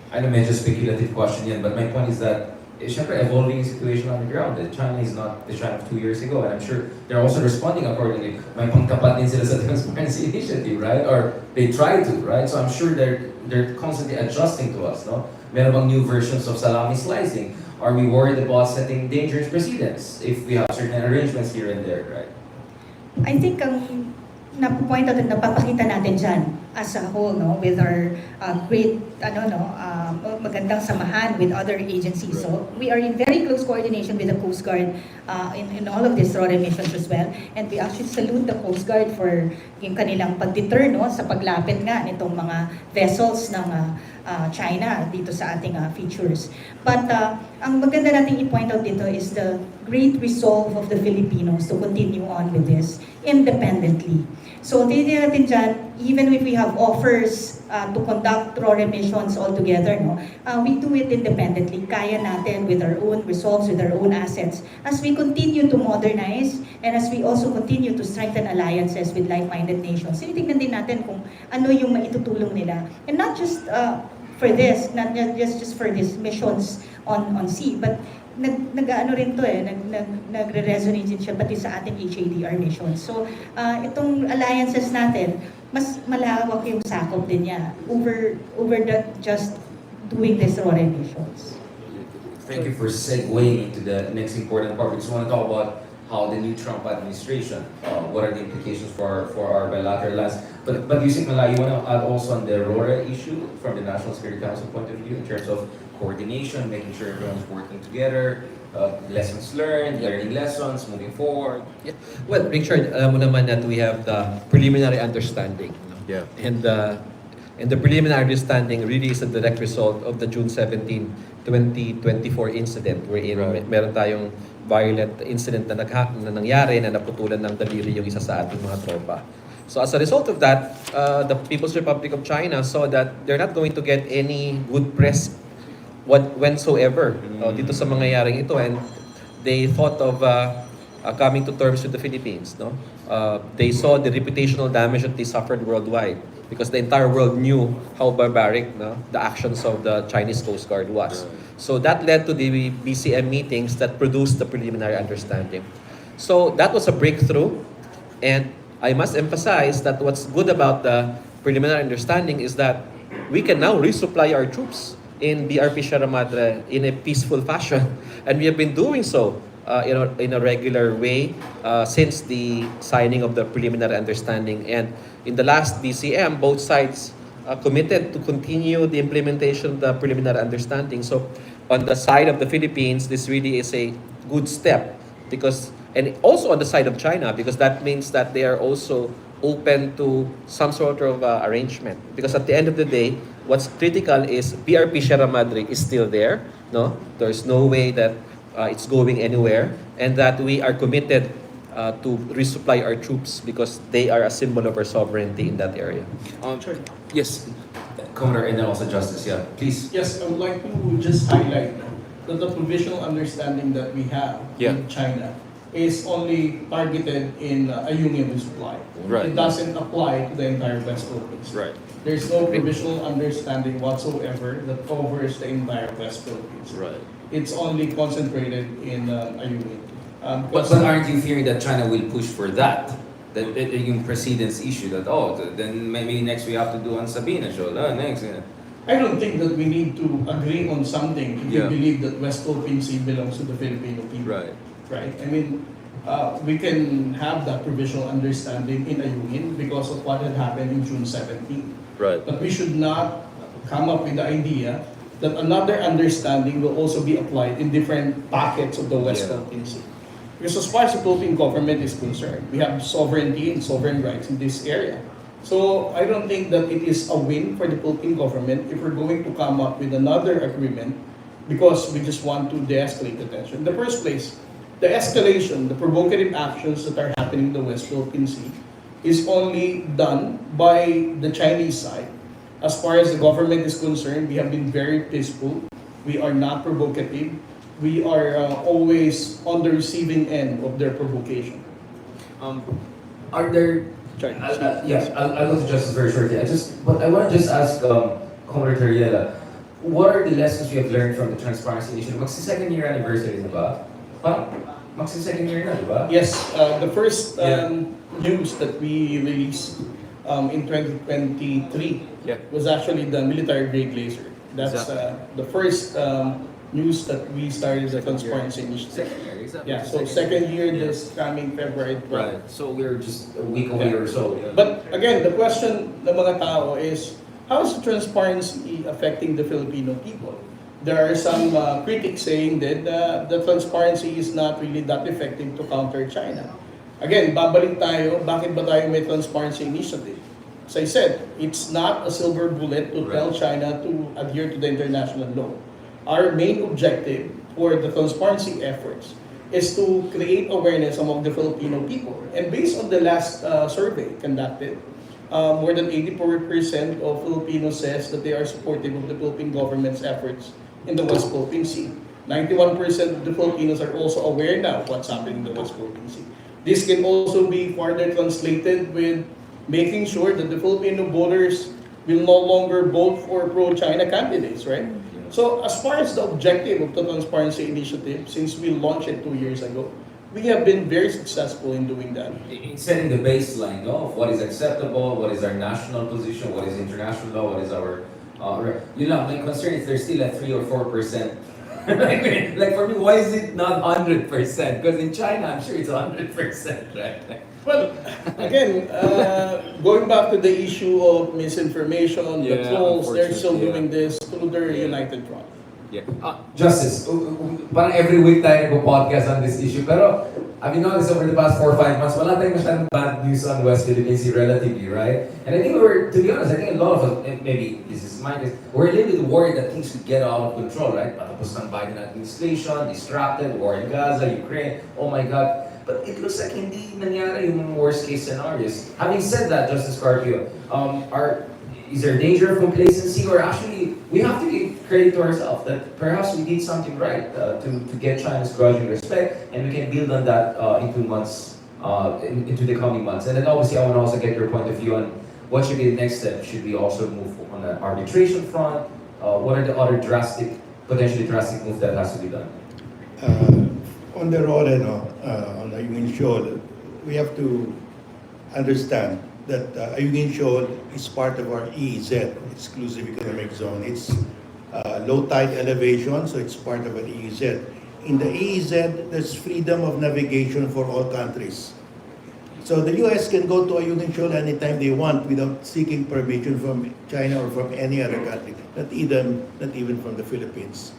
I know medyo speculative question yan, but my point is that syempre evolving yung situation on the ground. That China is not the China of 2 years ago, and I'm sure they're also responding accordingly. May pangkapat din sila sa Transparency Initiative, right? Or they try to, right? So I'm sure they're constantly adjusting to us, no? Meron bang new versions of salami slicing? Are we worried about setting dangerous precedents if we have certain arrangements here and there, right? I think ang na-point out at napapakita natin dyan as a whole, no, with our great, magandang samahan with other agencies. So we are in very close coordination with the Coast Guard in all of these ROR missions as well. And we actually salute the Coast Guard for yung kanilang pag-deter, no, sa paglapit nga nitong mga vessels ng China dito sa ating features. But ang maganda nating i-point out dito is the great resolve of the Filipinos to continue on with this independently. So titignan natin dyan, even if we have offers to conduct ROR missions all together, no, we do it independently. Kaya natin with our own resolves, with our own assets, as we continue to modernize and as we also continue to strengthen alliances with like-minded nations. Tinitignan din natin kung ano yung maitutulong nila. And not just for this, not just for these missions on sea, but nag-ano rin to nagre-resonate din siya pati sa ating HADR missions. So, itong alliances natin, mas malawak yung sakop din niya over just doing these ROR missions. Thank you for segueing into the next important part. We just want to talk about how the new Trump administration, what are the implications for our bilateral lands. But Yusik Malay, you want to add also on the ROR issue from the National Security Council point of view in terms of coordination, making sure everyone's working together, lessons learned, learning lessons, moving forward. Yeah. Well, Richard, alam mo naman that we have the preliminary understanding. No? Yeah. And the preliminary understanding really is a direct result of the June 17, 2024 incident wherein meron tayong violent incident na nangyari na naputulan ng daliri yung isa sa ating mga tropa. So as a result of that, the People's Republic of China saw that they're not going to get any good press whatsoever dito sa mangyayaring ito, and they thought of coming to terms with the Philippines. No, they saw the reputational damage that they suffered worldwide because the entire world knew how barbaric the actions of the Chinese Coast Guard was. So that led to the BCM meetings that produced the preliminary understanding. So that was a breakthrough, and I must emphasize that what's good about the preliminary understanding is that we can now resupply our troops in BRP Sierra Madre in a peaceful fashion, and we have been doing so in a regular way since the signing of the preliminary understanding. And in the last BCM, both sides committed to continue the implementation of the preliminary understanding. So on the side of the Philippines, this really is a good step because, and also on the side of China, because that means that they are also open to some sort of arrangement. Because at the end of the day, what's critical is BRP Sierra Madre is still there. No, there's no way that it's going anywhere, and that we are committed to resupply our troops because they are a symbol of our sovereignty in that area. Yes, Commodore, and then also Justice. Yeah, please. Yes, I would like to just highlight that the provisional understanding that we have with China is only targeted in a union supply. Right. It doesn't apply to the entire West Philippines. Right. There's no provisional understanding whatsoever that covers the entire West Philippines. Right. It's only concentrated in a union. But aren't you fearing that China will push for that? That yung precedence issue that, then maybe next we have to do on Sabina show. Next. Yeah. I don't think that we need to agree on something if Yeah. we believe that West Philippine Sea belongs to the Filipino people. Right. Right? I mean, we can have that provisional understanding in a union because of what had happened in June 17. Right. But we should not come up with the idea that another understanding will also be applied in different pockets of the West Philippine Sea. Because as far as the Philippine government is concerned, we have sovereignty and sovereign rights in this area. So I don't think that it is a win for the Philippine government if we're going to come up with another agreement because we just want to de-escalate the tension. In the first place, the escalation, the provocative actions that are happening in the West Philippine Sea is only done by the Chinese side. As far as the government is concerned, we have been very peaceful. We are not provocative. We are always on the receiving end of their provocation. Are there? I'll go to Justice very shortly. I want to just ask Commodore Teriela, what are the lessons we have learned from the Transparency Initiative? Magsi-second year anniversary na ba? Magsi-second year na, di ba? Yes, the first news that we released in 2023 was actually the military grade laser. That's the first news that we started the Transparency Initiative. Second year, exactly. Yeah, so second year this coming February 12. Right. So we're just a week away or so. But again, the question ng mga tao is, how is the transparency affecting the Filipino people? There are some critics saying that the transparency is not really that effective to counter China. Again, babalik tayo, bakit ba tayo may transparency initiative? As I said, it's not a silver bullet to tell China to adhere to the international law. Our main objective for the transparency efforts is to create awareness among the Filipino people. And based on the last survey conducted, more than 84% of Filipinos says that they are supportive of the Philippine government's efforts in the West Philippine Sea. 91% of the Filipinos are also aware now of what's happening in the West Philippine Sea. This can also be further translated with making sure that the Filipino voters will no longer vote for pro-China candidates, right? So as far as the objective of the Transparency Initiative, since we launched it 2 years ago, we have been very successful in doing that. In setting the baseline of what is acceptable, what is our national position, what is international law, what is our... my concern is there's still a 3 or 4% Like for me, why is it not 100%? Because in China, I'm sure it's 100%, right? Well, again, going back to the issue of misinformation, the Yeah, trolls, they're still unfortunately, doing this through their Yeah. united front. Yeah. Justice, parang every week tayo nagpo-podcast on this issue. Pero, I've noticed over the past 4 or 5 months, wala tayong masyadong bad news on West Philippine Sea relatively, right? And I think to be honest, I think a lot of us, and maybe this is my case, we're a little bit worried that things could get out of control, right? Patapos ng Biden administration, distracted, war in Gaza, Ukraine, oh my God. But it looks like hindi nangyari yung worst case scenarios. Having said that, Justice Carpio, is there danger of complacency, or actually we have to give credit to ourselves that perhaps we did something right to get China's grudging respect, and we can build on that into the coming months. And then obviously I want to also get your point of view on what should be the next step. Should we also move on the arbitration front? What are the other potentially drastic moves that has to be done? On the ROR, on the Ayungin Shoal, we have to understand that Ayungin Shoal is part of our EEZ, Exclusive Economic Zone. It's low tide elevation, so it's part of an EEZ. In the EEZ, there's freedom of navigation for all countries. So the US can go to Ayungin Shoal anytime they want without seeking permission from China or from any other country, not even from the Philippines.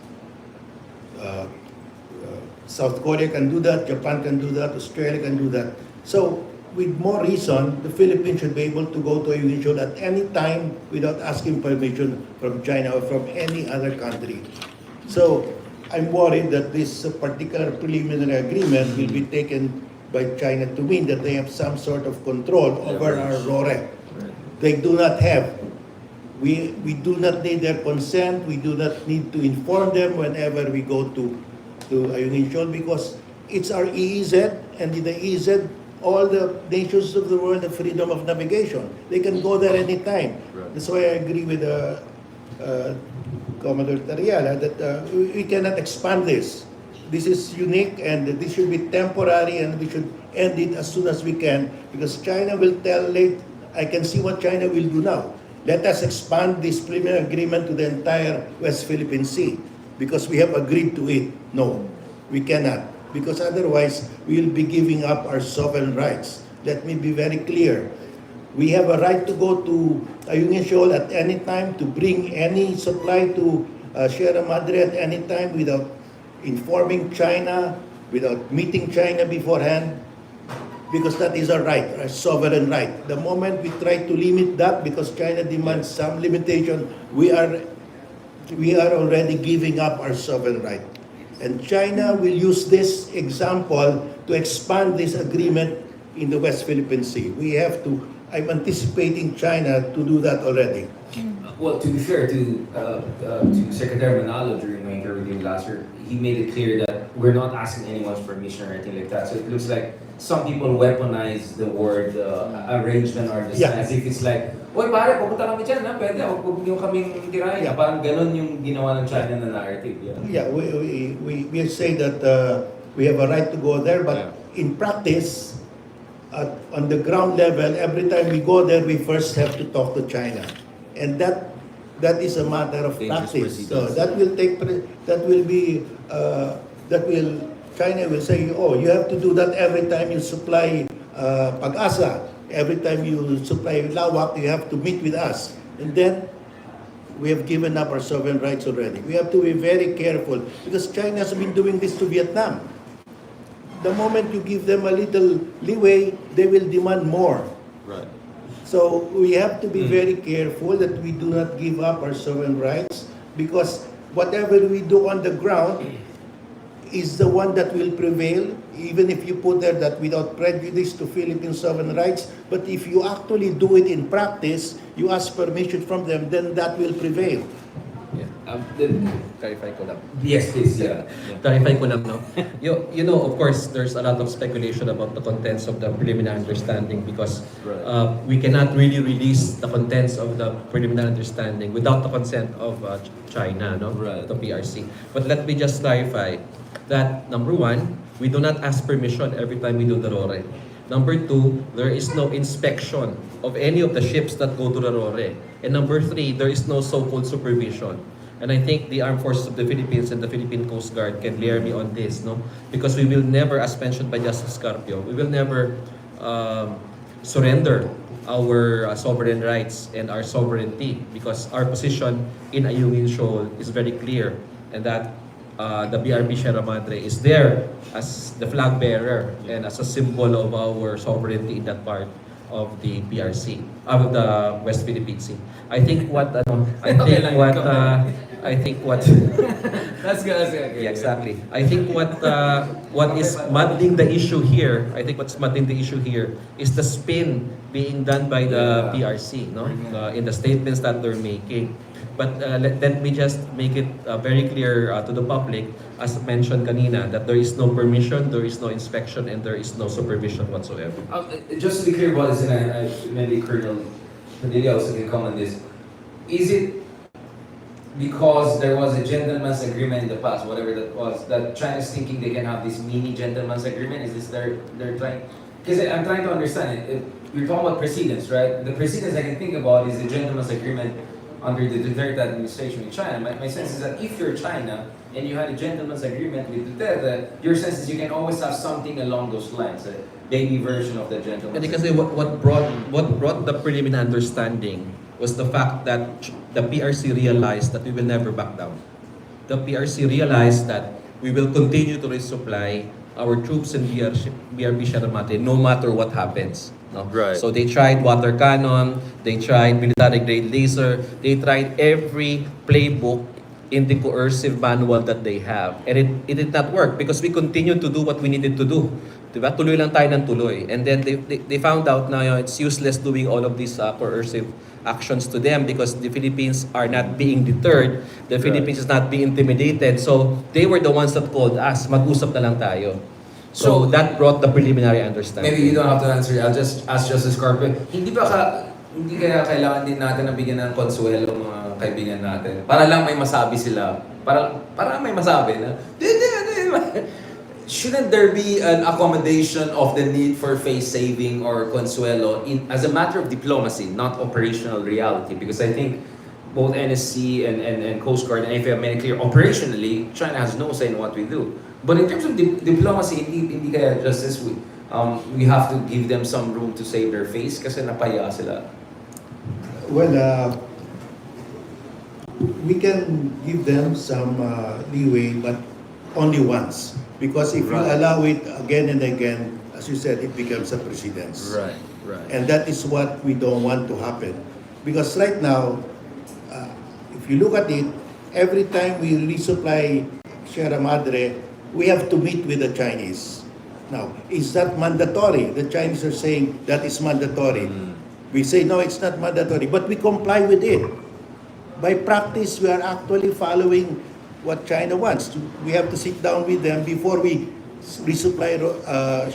South Korea can do that, Japan can do that, Australia can do that. So, with more reason, the Philippines should be able to go to Ayungin Shoal at any time without asking permission from China or from any other country. So, I'm worried that this particular preliminary agreement will be taken by China to mean that they have some sort of control over our RORE. They do not have. We do not need their consent. We do not need to inform them whenever we go to Ayungin Shoal, because it's our EEZ, and in the EEZ, all the nations of the world have freedom of navigation. They can go there anytime. Right. That's why I agree with Commodore Tariala that we cannot expand this. This is unique, and this should be temporary, and we should end it as soon as we can, because China will tell late. I can see what China will do now. Let us expand this preliminary agreement to the entire West Philippine Sea, because we have agreed to it. No, we cannot, because otherwise we will be giving up our sovereign rights. Let me be very clear. We have a right to go to Ayungin Shoal at any time, to bring any supply to Sierra Madre at any time without informing China, without meeting China beforehand, because that is our right, our sovereign right. The moment we try to limit that because China demands some limitation, we are already giving up our sovereign right. And China will use this example to expand this agreement in the West Philippine Sea. I'm anticipating China to do that already. Well, to be fair to Secretary Manalo during my interview last year, he made it clear that we're not asking anyone's permission or anything like that. So it looks like some people weaponize the word arrangement or design as if it's like, "Oy pare, pupunta kami dyan, ha? Pwede, huwag niyo kaming tirahin." Yeah. Parang ganun yung ginawa ng China na narrative. Yeah, we say that we have a right to go there, but in practice, on the ground level, every time we go there, we first have to talk to China, and that is a matter of Dangerous practice. So precedence. China will say, "Oh, you have to do that every time you supply Pag-asa. Every time you supply Lawak, you have to meet with us." And then we have given up our sovereign rights already. We have to be very careful, because China has been doing this to Vietnam. The moment you give them a little leeway, they will demand more. Right. So we have to be very careful that we do not give up our sovereign rights, because whatever we do on the ground is the one that will prevail, even if you put there that without prejudice to Philippine sovereign rights. But if you actually do it in practice, you ask permission from them, then that will prevail. Clarify ko lang. Yes, please. Yeah. Clarify ko lang, no? You know, of course, there's a lot of speculation about the contents of the preliminary understanding, because we cannot really release the contents of the preliminary understanding without the consent of China, no? Right. The PRC. But let me just clarify that, number one, we do not ask permission every time we do the RORE. Number two, there is no inspection of any of the ships that go to the RORE. And number three, there is no so-called supervision. And I think the Armed Forces of the Philippines and the Philippine Coast Guard can layer me on this, no? Because we will never, as mentioned by Justice Carpio, we will never surrender our sovereign rights and our sovereignty, because our position in Ayungin Shoal is very clear, and that the BRP Sierra Madre is there as the flag bearer and as a symbol of our sovereignty in that part of the PRC, of the West Philippine Sea. I think what I think what That's good. That's good. yeah, exactly. I think what is muddling the issue here, I think what's muddling the issue here is the spin being done by the PRC, no, in the statements that they're making. But let me just make it very clear to the public, as mentioned kanina, that there is no permission, there is no inspection, and there is no supervision whatsoever. Just to be clear about this, and maybe Colonel Padilla also can comment on this. Is it because there was a gentleman's agreement in the past, whatever that was, that China's thinking they can have this mini gentleman's agreement? Is this they're trying? Because I'm trying to understand it. We're talking about precedents, right? The precedents I can think about is the gentleman's agreement under the Duterte administration in China. My sense is that if you're China and you had a gentleman's agreement with Duterte, your sense is you can always have something along those lines, a baby version of the gentleman's And because agreement. what brought the preliminary understanding was the fact that the PRC realized that we will never back down. The PRC realized that we will continue to resupply our troops in BRP Sierra Madre no matter what happens. No? Right. So they tried water cannon, they tried military grade laser, they tried every playbook in the coercive manual that they have. And it did not work because we continued to do what we needed to do. Diba? Tuloy lang tayo ng tuloy. And then they found out na it's useless doing all of these coercive actions to them because the Philippines are not being deterred. The Philippines is not being intimidated. So they were the ones that called us, mag-usap na lang tayo. So that brought the preliminary understanding. Maybe you don't have to answer. I'll just ask Justice Carpio. Hindi kaya kailangan din natin na bigyan ng konsuelo mga kaibigan natin? Para lang may masabi sila. Para may masabi na, shouldn't there be an accommodation of the need for face saving or consuelo as a matter of diplomacy, not operational reality? Because I think both NSC and Coast Guard and AFA have made it clear, operationally, China has no say in what we do. But in terms of diplomacy, hindi kaya Justice, we have to give them some room to save their face kasi napaya sila. Well, we can give them some leeway, but only once. Because if you allow it again and again, as you said, it becomes a precedence. Right. And that is what we don't want to happen. Because right now, if you look at it, every time we resupply Sierra Madre, we have to meet with the Chinese. Now, is that mandatory? The Chinese are saying that is mandatory. We say, no, it's not mandatory, but we comply with it. By practice, we are actually following what China wants. We have to sit down with them before we resupply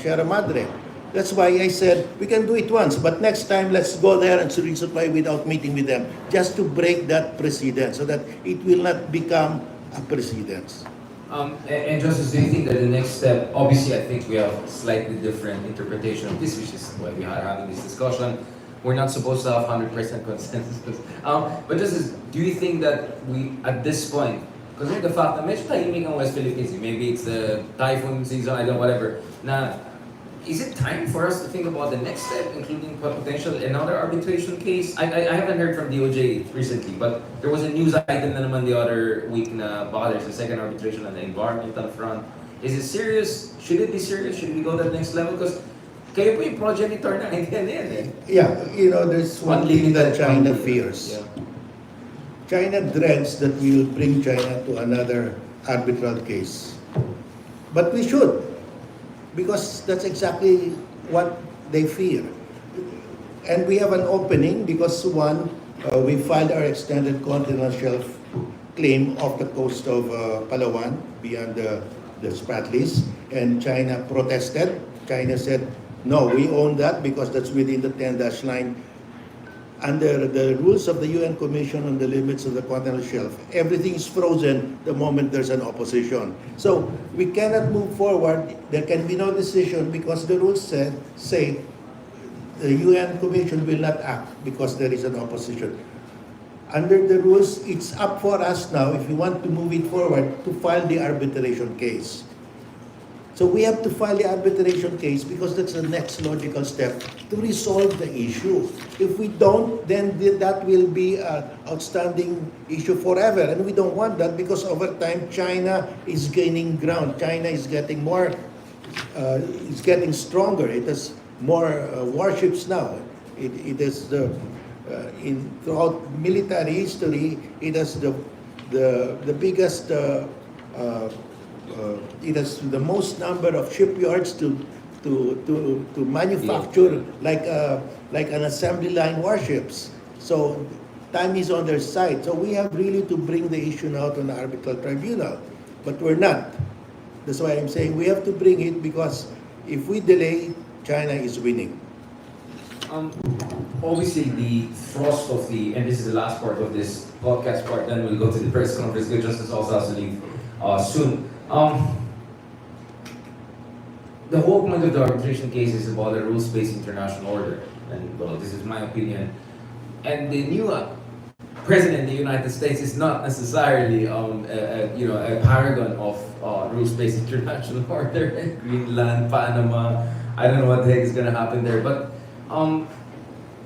Sierra Madre. That's why I said we can do it once, but next time let's go there and resupply without meeting with them, just to break that precedent so that it will not become a precedence. And Justice, do you think that the next step, obviously I think we have slightly different interpretation of this, which is why we are having this discussion. We're not supposed to have 100% consensus. But Justice, do you think that we, at this point, because the fact that medyo tahimik ang West Philippines, maybe it's the typhoon season, I don't know, whatever, na, is it time for us to think about the next step, including potential another arbitration case? I haven't heard from DOJ recently, but there was a news item na naman the other week na baka there's a second arbitration on the environmental front. Is it serious? Should it be serious? Should we go to the next level? Because kayo po yung progenitor na hindi yan eh. Yeah, there's one thing that China fears. Yeah. China dreads that we will bring China to another arbitral case. But we should, because that's exactly what they fear. And we have an opening because one, we filed our extended continental shelf claim off the coast of Palawan beyond the Spratlys, and China protested. China said, no, we own that because that's within the 10-dash line. Under the rules of the UN Commission on the Limits of the Continental Shelf, everything is frozen the moment there's an opposition. So we cannot move forward. There can be no decision because the rules say the UN Commission will not act because there is an opposition. under the rules, it's up for us now, if we want to move it forward, to file the arbitration case. So we have to file the arbitration case because that's the next logical step to resolve the issue. If we don't, then that will be an outstanding issue forever. And we don't want that because over time, China is gaining ground. China is getting more, it's getting stronger. It has more warships now. It has throughout military history, it has the biggest it has the most number of shipyards to manufacture like an assembly line warships. So time is on their side. So we have really to bring the issue now to an arbitral tribunal, but we're not. That's why I'm saying we have to bring it, because if we delay, China is winning. Obviously, the thrust of and this is the last part of this podcast part, then we'll go to the press conference. Good Justice also has to leave soon. The whole point of the arbitration case is about a rules-based international order, and well, this is my opinion. And the new president of the United States is not necessarily a paragon of rules-based international order. Greenland, Panama, I don't know what the heck is going to happen there, but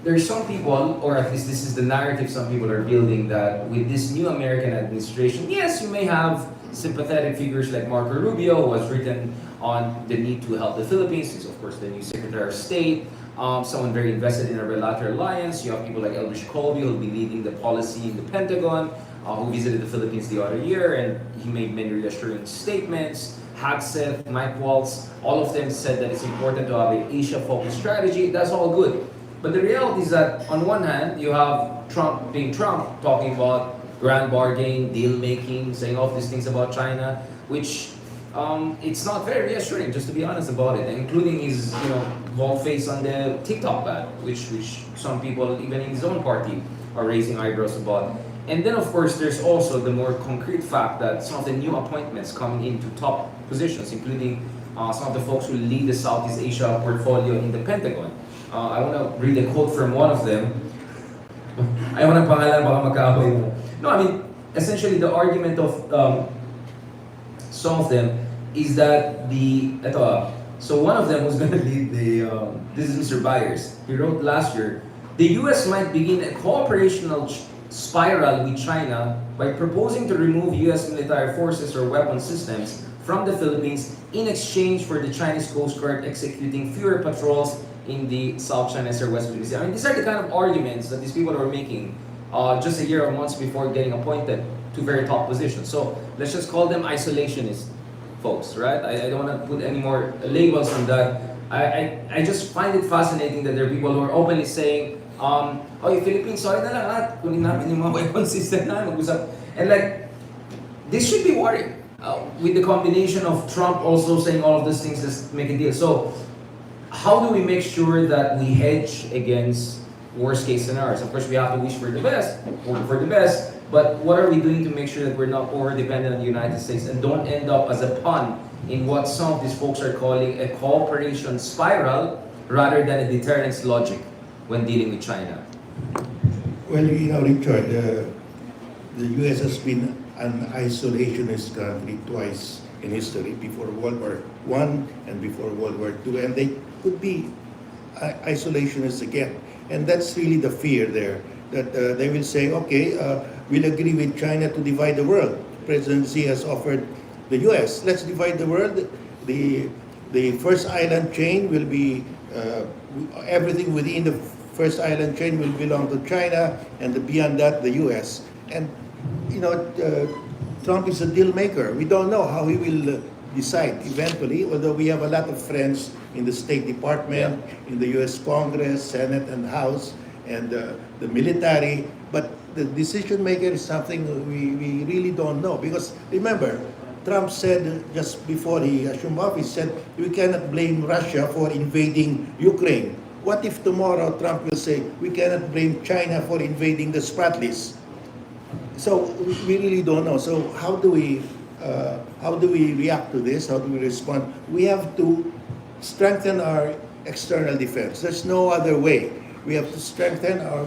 there's some people, or at least this is the narrative some people are building, that with this new American administration, yes, you may have sympathetic figures like Marco Rubio, who has written on the need to help the Philippines. He's of course the new Secretary of State, someone very invested in a bilateral alliance. You have people like Eldridge Colby, who will be leading the policy in the Pentagon, who visited the Philippines the other year, and he made many reassuring statements. Hagseth, Mike Waltz, all of them said that it's important to have an Asia-focused strategy. That's all good. But the reality is that on one hand, you have Trump being Trump, talking about grand bargain, deal making, saying all of these things about China, which it's not very reassuring, just to be honest about it, including his bald face on the TikTok ban, which some people, even in his own party, are raising eyebrows about. And then, of course, there's also the more concrete fact that some of the new appointments coming into top positions, including some of the folks who lead the Southeast Asia portfolio in the Pentagon. I want to read a quote from one of them. Ayaw ng pangalan, baka magkaaway mo. No, I mean, essentially the argument of some of them is that so one of them was going to lead this is Mr. Byers. He wrote last year, the US might begin a cooperational spiral with China by proposing to remove US military forces or weapon systems from the Philippines in exchange for the Chinese Coast Guard executing fewer patrols in the South China Sea or West Philippine Sea. I mean, these are the kind of arguments that these people are making just a year or months before getting appointed to very top positions. So let's just call them isolationist folks, right? I don't want to put any more labels on that. I just find it fascinating that there are people who are openly saying, yung Philippines, sorry na lang kunin namin yung mga weapon system na mag-usap. And like, this should be worrying. With the combination of Trump also saying all of these things, let's make a deal. So, how do we make sure that we hedge against worst case scenarios? Of course, we have to wish for the best, but what are we doing to make sure that we're not over-dependent on the United States and don't end up as a pawn in what some of these folks are calling a cooperation spiral rather than a deterrence logic when dealing with China? Well, Richard, the US has been an isolationist country twice in history, before World War I and before World War II, and they could be isolationists again. And that's really the fear there, that they will say, okay, we'll agree with China to divide the world. President Xi has offered the US, let's divide the world. The first island chain will be, everything within the first island chain will belong to China, and beyond that, the US. And, Trump is a deal maker. We don't know how he will decide eventually, although we have a lot of friends in the State Department, in the US Congress, Senate, and House, and the military. But the decision maker is something we really don't know. Because remember, Trump said just before he assumed office, said we cannot blame Russia for invading Ukraine. What if tomorrow Trump will say we cannot blame China for invading the Spratlys? So we really don't know. So how do we react to this? How do we respond? We have to strengthen our external defense. There's no other way. We have to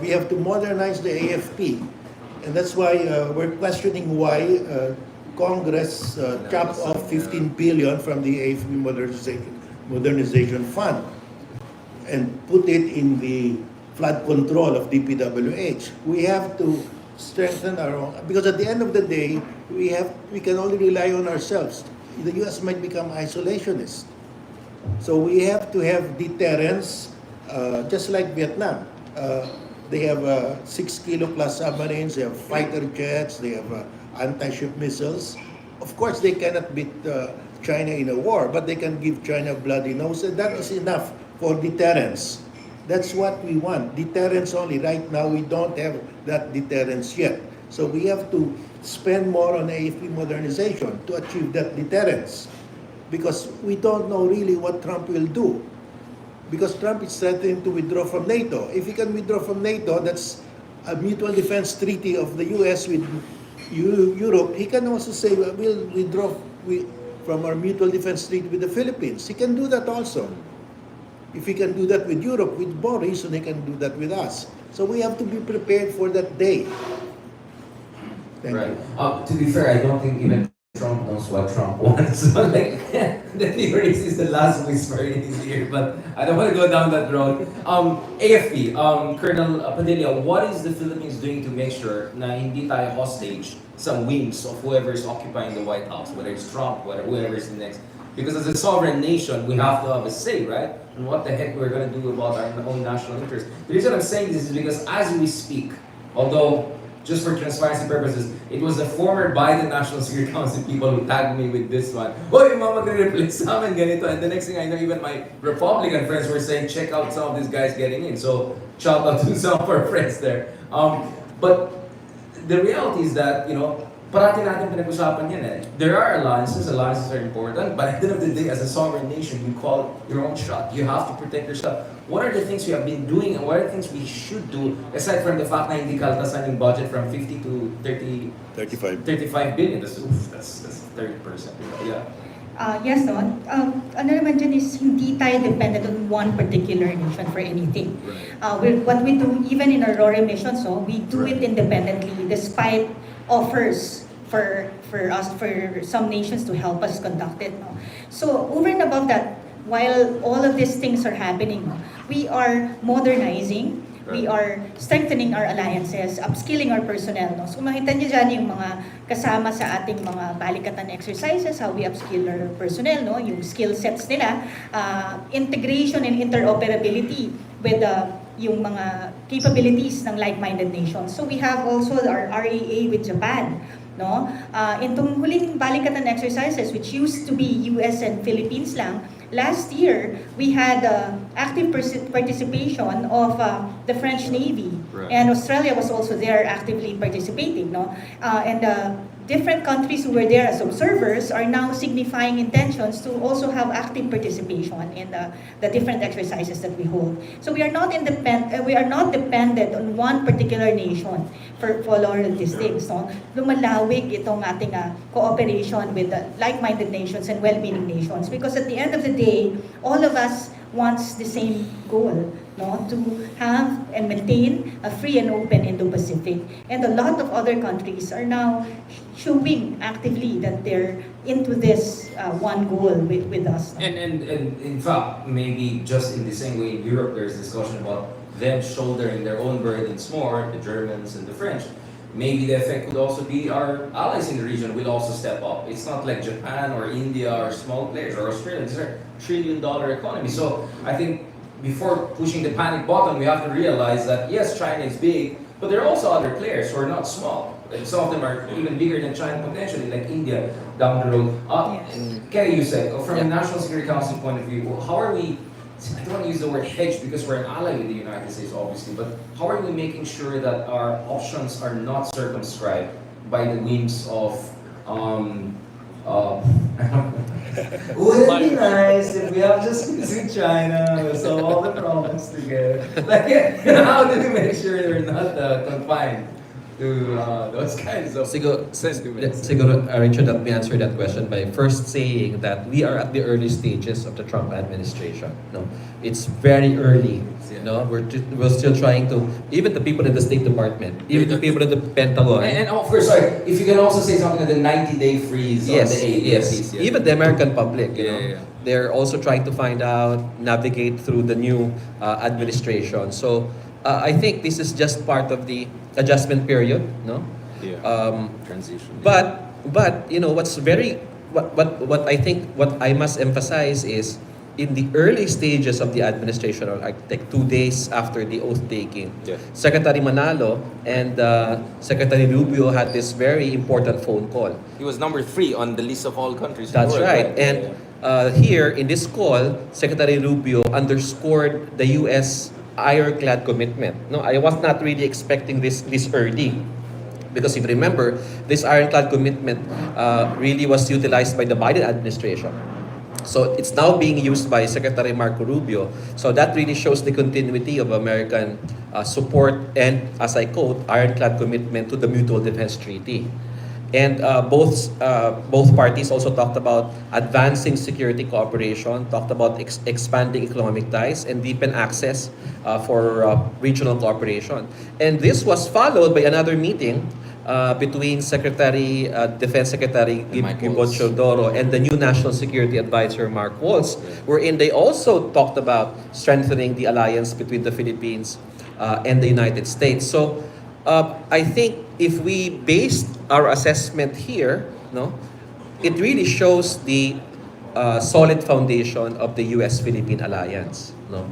we have to modernize the AFP. And that's why we're questioning why Congress chopped off 15 billion from the AFP Modernization Fund and put it in the flood control of DPWH. We have to strengthen our own, because at the end of the day, we can only rely on ourselves. The U.S. might become isolationist. So we have to have deterrence, just like Vietnam. They have 6 kilo plus submarines, they have fighter jets, they have anti-ship missiles. Of course, they cannot beat China in a war, but they can give China bloody nose, and that is enough for deterrence. That's what we want, deterrence only. Right now, we don't have that deterrence yet. So we have to spend more on AFP modernization to achieve that deterrence. Because we don't know really what Trump will do. Because Trump is threatening to withdraw from NATO. If he can withdraw from NATO, that's a mutual defense treaty of the US with Europe. He can also say, well, we'll withdraw from our mutual defense treaty with the Philippines. He can do that also. If he can do that with Europe, with Boris, and he can do that with us. So we have to be prepared for that day. Thank Right. you. To be fair, I don't think even Trump knows what Trump wants. So like, the theories is the last whisper in his ear, but I don't want to go down that road. AFP, Colonel Padilla, what is the Philippines doing to make sure na hindi tayo hostage sa whims of whoever is occupying the White House, whether it's Trump, whoever is the next? Because as a sovereign nation, we have to have a say, right? And what the heck we're going to do about our own national interest. The reason I'm saying this is because as we speak, although just for transparency purposes, it was the former Biden National Security Council people who tagged me with this one. Hoy, mama, magre-replace sa amin, ganito. And the next thing I know, even my Republican friends were saying, check out some of these guys getting in. So, shout out to some of our friends there. But the reality is that, parati natin pinag-usapan yan eh. There are alliances are important, but at the end of the day, as a sovereign nation, you call your own shot. You have to protect yourself. What are the things we have been doing and what are the things we should do, aside from the fact na hindi kaltasan yung budget from 50 to 35 billion? That's 30%. Yeah. Yes, no. Ano naman dyan is hindi tayo dependent on one particular nation for anything. What we do, even in our ROR missions, so we do it independently despite offers for some nations to help us conduct it. No? So over and above that, while all of these things are happening, no, we are modernizing, we are strengthening our alliances, upskilling our personnel. No? So makita niyo dyan yung mga kasama sa ating mga balikatan exercises, how we upskill our personnel, no? Yung skill sets nila, integration and interoperability with yung mga capabilities ng like-minded nations. So we have also our RAA with Japan. No? Itong huling balikatan exercises, which used to be US and Philippines lang, last year, we had active participation of the French Navy. Right. And Australia was also there actively participating. No? And different countries who were there as observers are now signifying intentions to also have active participation in the different exercises that we hold. So we are not dependent on one particular nation for all of these things. No? Lumalawig itong ating cooperation with like-minded nations and well-meaning nations, because at the end of the day, all of us wants the same goal, no? To have and maintain a free and open Indo-Pacific. And a lot of other countries are now showing actively that they're into this one goal with us. And in fact, maybe just in the same way in Europe, there's discussion about them shouldering their own burdens more, the Germans and the French. Maybe the effect could also be our allies in the region will also step up. It's not like Japan or India or small players or Australia. These are trillion-dollar economies. So I think before pushing the panic button, we have to realize that yes, China is big, but there are also other players who are not small. And some of them are even bigger than China potentially, like India down the road. Kerry, you said, from a National Security Council point of view, how are we, I don't want to use the word hedge because we're an ally with the United States, obviously, but how are we making sure that our options are not circumscribed by the whims of, wouldn't it be nice if we have just peace with China, we solve all the problems together? Like, how do we make sure they're not confined to those kinds of sentiments. Siguro, Richard, let me answer that question by first saying that we are at the early stages of the Trump administration. No, it's very early. No, we're still trying to, even the people in the State Department, even the people in the Pentagon. And of course, sorry, if you can also say something on the 90-day freeze Yes, on the aid. yes. Even the American public, you know, Yeah. they're also trying to find out, navigate through the new administration. So I think this is just part of the adjustment period, no? Transition. But you know what I think what I must emphasize is in the early stages of the administration, or like 2 days after the oath taking, Yeah. Secretary Manalo and Secretary Rubio had this very important phone call. He was number 3 on the list of all countries. in the That's world, right. And here in this call, Secretary Rubio underscored the U.S. ironclad commitment. No, I was not really expecting this early. Because if you remember, this ironclad commitment really was utilized by the Biden administration. So it's now being used by Secretary Marco Rubio. So that really shows the continuity of American support and, as I quote, ironclad commitment to the Mutual Defense Treaty. And both parties also talked about advancing security cooperation, talked about expanding economic ties, and deepen access for regional cooperation. And this was followed by another meeting between Defense Secretary Mike Gibo Waltz. Teodoro and the new National Security Advisor Mark Waltz, wherein they also talked about strengthening the alliance between the Philippines and the United States. So I think if we based our assessment here, no, it really shows the solid foundation of the U.S.-Philippine alliance. No?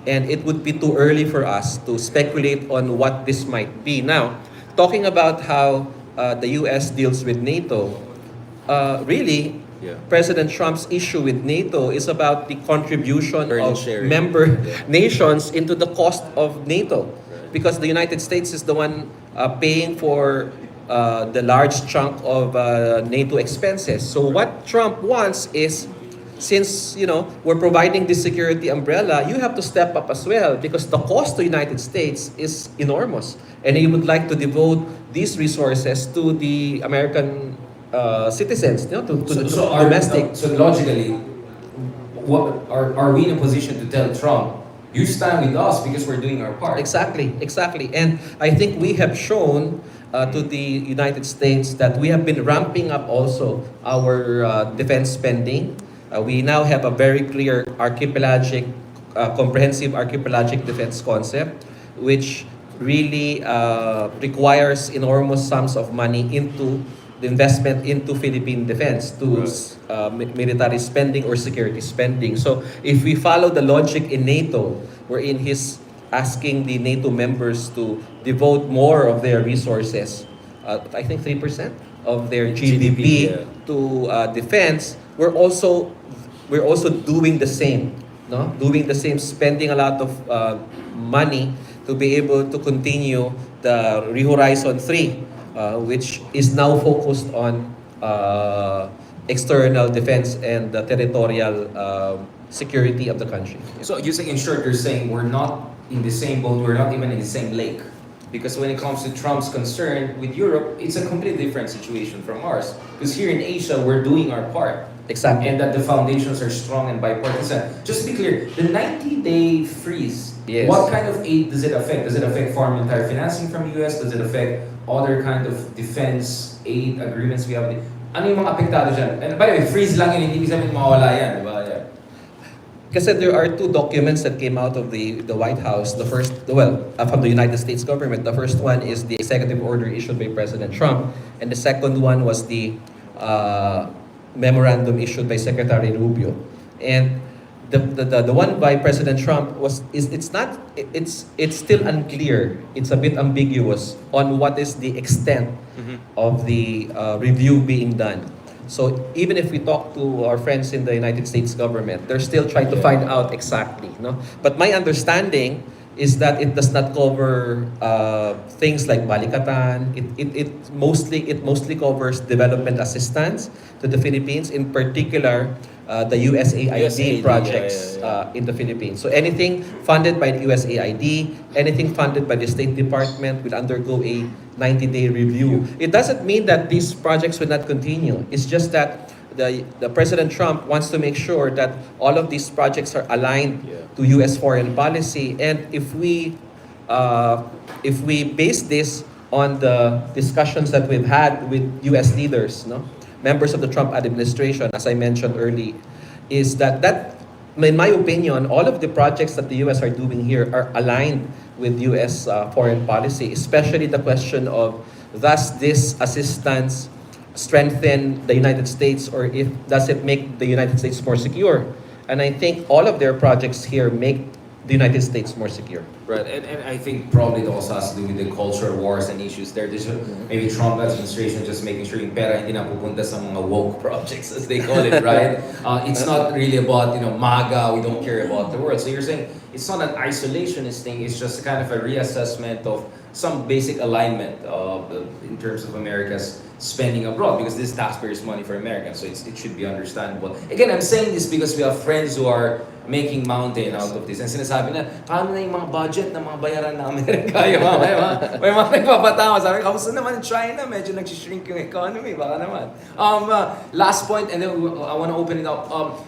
And it would be too early for us to speculate on what this might be. Now, talking about how the U.S. deals with NATO, really, Yeah. President Trump's issue with NATO is about the contribution Burden of sharing. member Yeah. nations into the cost of NATO. Because the United States is the one paying for the large chunk of NATO expenses. So what Trump wants is, since we're providing this security umbrella, you have to step up as well because the cost to the United States is enormous, and he would like to devote these resources to the American citizens, to the domestic. So logically, what are we in a position to tell Trump, you stand with us because we're doing our part? Exactly. And I think we have shown to the United States that we have been ramping up also our defense spending. We now have a very clear comprehensive archipelagic defense concept, which really requires enormous sums of money into the investment into Philippine defense, to military spending or security spending. So if we follow the logic in NATO, wherein he's asking the NATO members to devote more of their resources, I think 3% of their GDP yeah. to defense, we're also doing the same, no? Doing the same, spending a lot of money to be able to continue the Horizon 3, which is now focused on external defense and the territorial security of the country. So you say, in short, you're saying we're not in the same boat, we're not even in the same lake. Because when it comes to Trump's concern with Europe, it's a completely different situation from ours. Because here in Asia, we're doing our part. Exactly. And that the foundations are strong and bipartisan. Just to be clear, the 90-day freeze, Yes. what kind of aid does it affect? Does it affect foreign military financing from the US? Does it affect other kind of defense aid agreements we have? Ano yung mga apektado dyan? And by the way, freeze lang yun, hindi ibig sabihin mawawala yan, di ba? Yeah. Kasi there are two documents that came out of the White House. The first, from the United States government. The first one is the executive order issued by President Trump, and the second one was the memorandum issued by Secretary Rubio. And the one by President Trump it's still unclear. It's a bit ambiguous on what is the extent of the review being done. So even if we talk to our friends in the United States government, they're still trying to find out exactly, no? But my understanding is that it does not cover things like balikatan. It mostly covers development assistance to the Philippines, in particular the USAID USAID, projects yeah. in the Philippines. So anything funded by the USAID, anything funded by the State Department will undergo a 90-day review. It doesn't mean that these projects will not continue. It's just that the President Trump wants to make sure that all of these projects are aligned Yeah. to U.S. foreign policy. And if we base this on the discussions that we've had with U.S. leaders, no, members of the Trump administration, as I mentioned early, is that in my opinion, all of the projects that the U.S. are doing here are aligned with U.S. Foreign policy, especially the question of does this assistance strengthen the United States, or if does it make the United States more secure? And I think all of their projects here make the United States more secure. Right, and I think probably it also has to do with the culture wars and issues there. This maybe Trump administration just making sure yung pera hindi na pupunta sa mga woke projects as they call it, right? It's not really about, MAGA, we don't care about the world. So you're saying it's not an isolationist thing, it's just kind of a reassessment of some basic alignment in terms of America's spending abroad, because this is taxpayers' money for Americans, so it should be understandable. Again, I'm saying this because we have friends who are making mountain out of this. And sinasabi na, paano na yung mga budget na mga bayaran na Amerika? May mga nagpapatawa. Sabi, kamusta naman in China? Medyo nag-shrink yung economy. Baka naman. Last point, and then I want to open it up.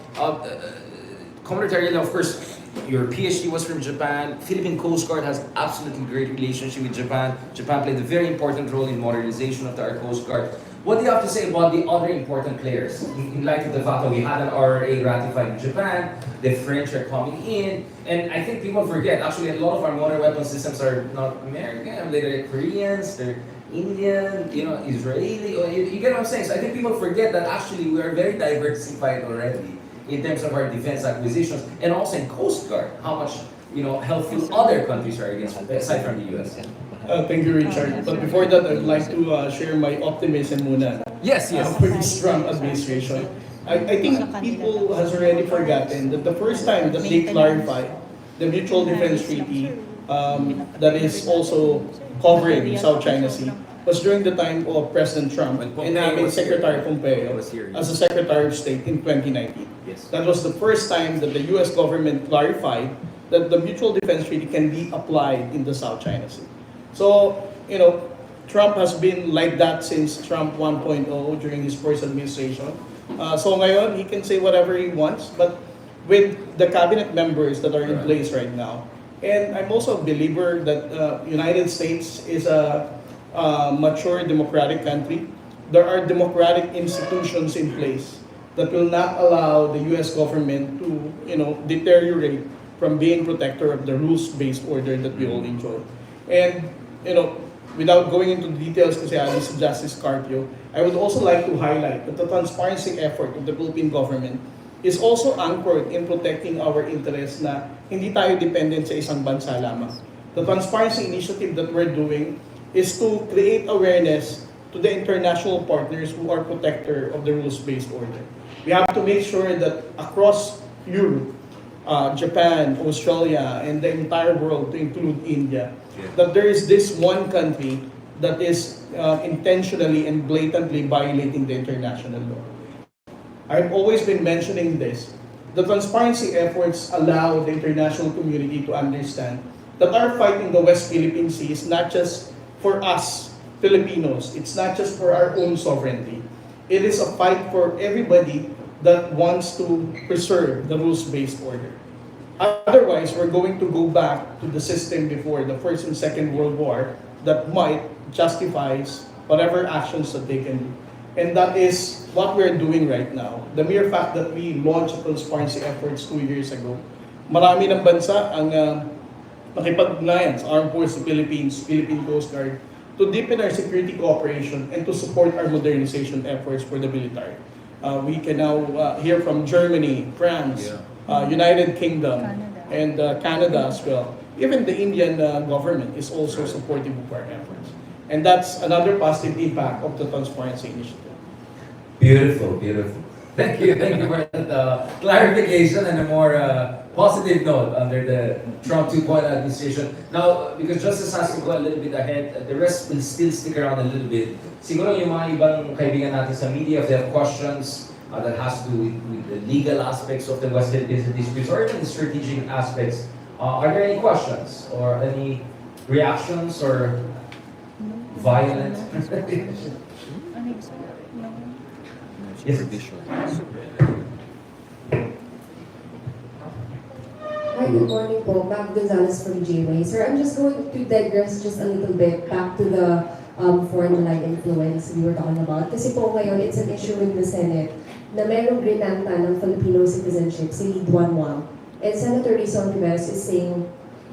Commodore Tariela, of course, your PhD was from Japan. Philippine Coast Guard has absolutely great relationship with Japan. Japan played a very important role in modernization of our Coast Guard. What do you have to say about the other important players? In light of the fact that we had an RRA ratified in Japan, the French are coming in, and I think people forget, actually a lot of our modern weapon systems are not American, they're Koreans, they're Indian, Israeli, you get what I'm saying? So I think people forget that actually we are very diversified already in terms of our defense acquisitions, and also in Coast Guard, how much helpful other countries are against, aside from the US. Thank you, Richard. But before that, I'd like to share my optimism muna. Yes. For this Trump administration. I think people has already forgotten that the first time that they clarified the mutual defense treaty that is also covering South China Sea was during the time of President Trump and having Secretary Pompeo as a Secretary of State in 2019. Yes. That was the first time that the US government clarified that the mutual defense treaty can be applied in the South China Sea. So, Trump has been like that since Trump 1.0 during his first administration. So ngayon, he can say whatever he wants, but with the cabinet members that are in place right now. And I'm also a believer that United States is a mature democratic country. There are democratic institutions in place that will not allow the US government to, deteriorate from being protector of the rules-based order that we all enjoy. And, without going into the details kasi si Justice Carpio, I would also like to highlight that the transparency effort of the Philippine government is also anchored in protecting our interests na hindi tayo dependent sa isang bansa lamang. The transparency initiative that we're doing is to create awareness to the international partners who are protector of the rules-based order. We have to make sure that across Europe, Japan, Australia, and the entire world, to include India, that there is this one country that is intentionally and blatantly violating the international law. I've always been mentioning this. The transparency efforts allow the international community to understand that our fight in the West Philippine Sea is not just for us, Filipinos. It's not just for our own sovereignty. It is a fight for everybody that wants to preserve the rules-based order. Otherwise, we're going to go back to the system before the First and Second World War that might justifies whatever actions that they can do. And that is what we're doing right now. The mere fact that we launched transparency efforts 2 years ago, marami ng bansa ang nakipag-ugnayan sa Armed Forces of the Philippines, Philippine Coast Guard, to deepen our security cooperation and to support our modernization efforts for the military. We can now hear from Germany, France, United Kingdom, and Canada as well. Even the Indian government is also supportive of our efforts. And that's another positive impact of the transparency initiative. Beautiful. Thank you for that clarification and a more positive note under the Trump 2.0 administration. Now, because Justice has to go a little bit ahead, the rest will still stick around a little bit. Siguro yung mga ibang kaibigan natin sa media, if they have questions, that has to do with the legal aspects of the West Philippines disputes or even the strategic aspects. Are there any questions or any reactions or violent? Yes. Hi, good morning po. Mac Gonzalez from GMA. Sir, I'm just going to digress just a little bit back to the foreign malign influence we were talking about. Kasi po ngayon, it's an issue with the Senate na merong grinanta ng Filipino citizenship, si Lee Duan Wang. And Senator Rizon Rivers is saying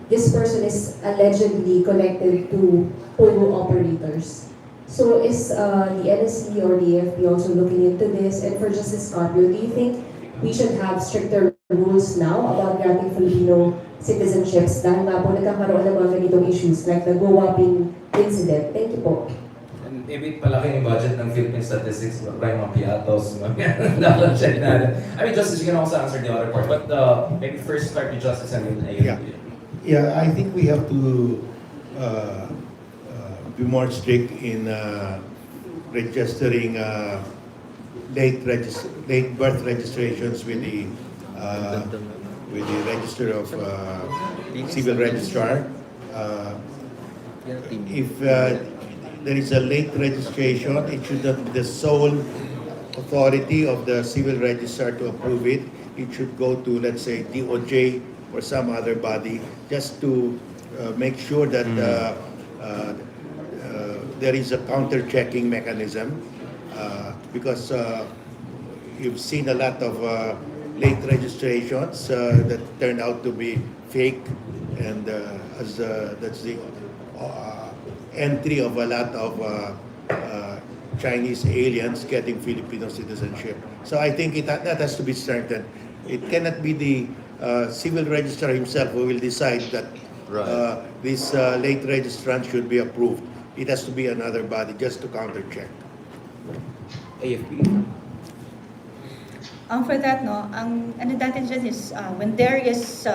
this person is allegedly connected to POGO operators. So is the NSC or the AFP also looking into this? And for Justice Carpio, do you think we should have stricter rules now about granting Filipino citizenships dahil nga po nagkakaroon ng mga ganitong issues like the Go-Waping incident? Thank you po. And maybe palaki yung budget ng Philippine statistics, by mga piatos, mga check natin. I mean, Justice, you can also answer the other part, but maybe first start with Justice and then AFP. Yeah, I think we have to be more strict in registering late birth registrations with the Register of Civil Registrar. If there is a late registration, it should not be the sole authority of the civil registrar to approve it. It should go to, let's say, DOJ or some other body, just to make sure that there is a counter-checking mechanism, because you've seen a lot of late registrations that turned out to be fake, and that's the entry of a lot of Chinese aliens getting Filipino citizenship. So I think that has to be strengthened. It cannot be the civil registrar himself who will decide that this late registrant should be approved. It has to be another body just to counter-check. AFP. For that, no, ang ano natin dyan is when there is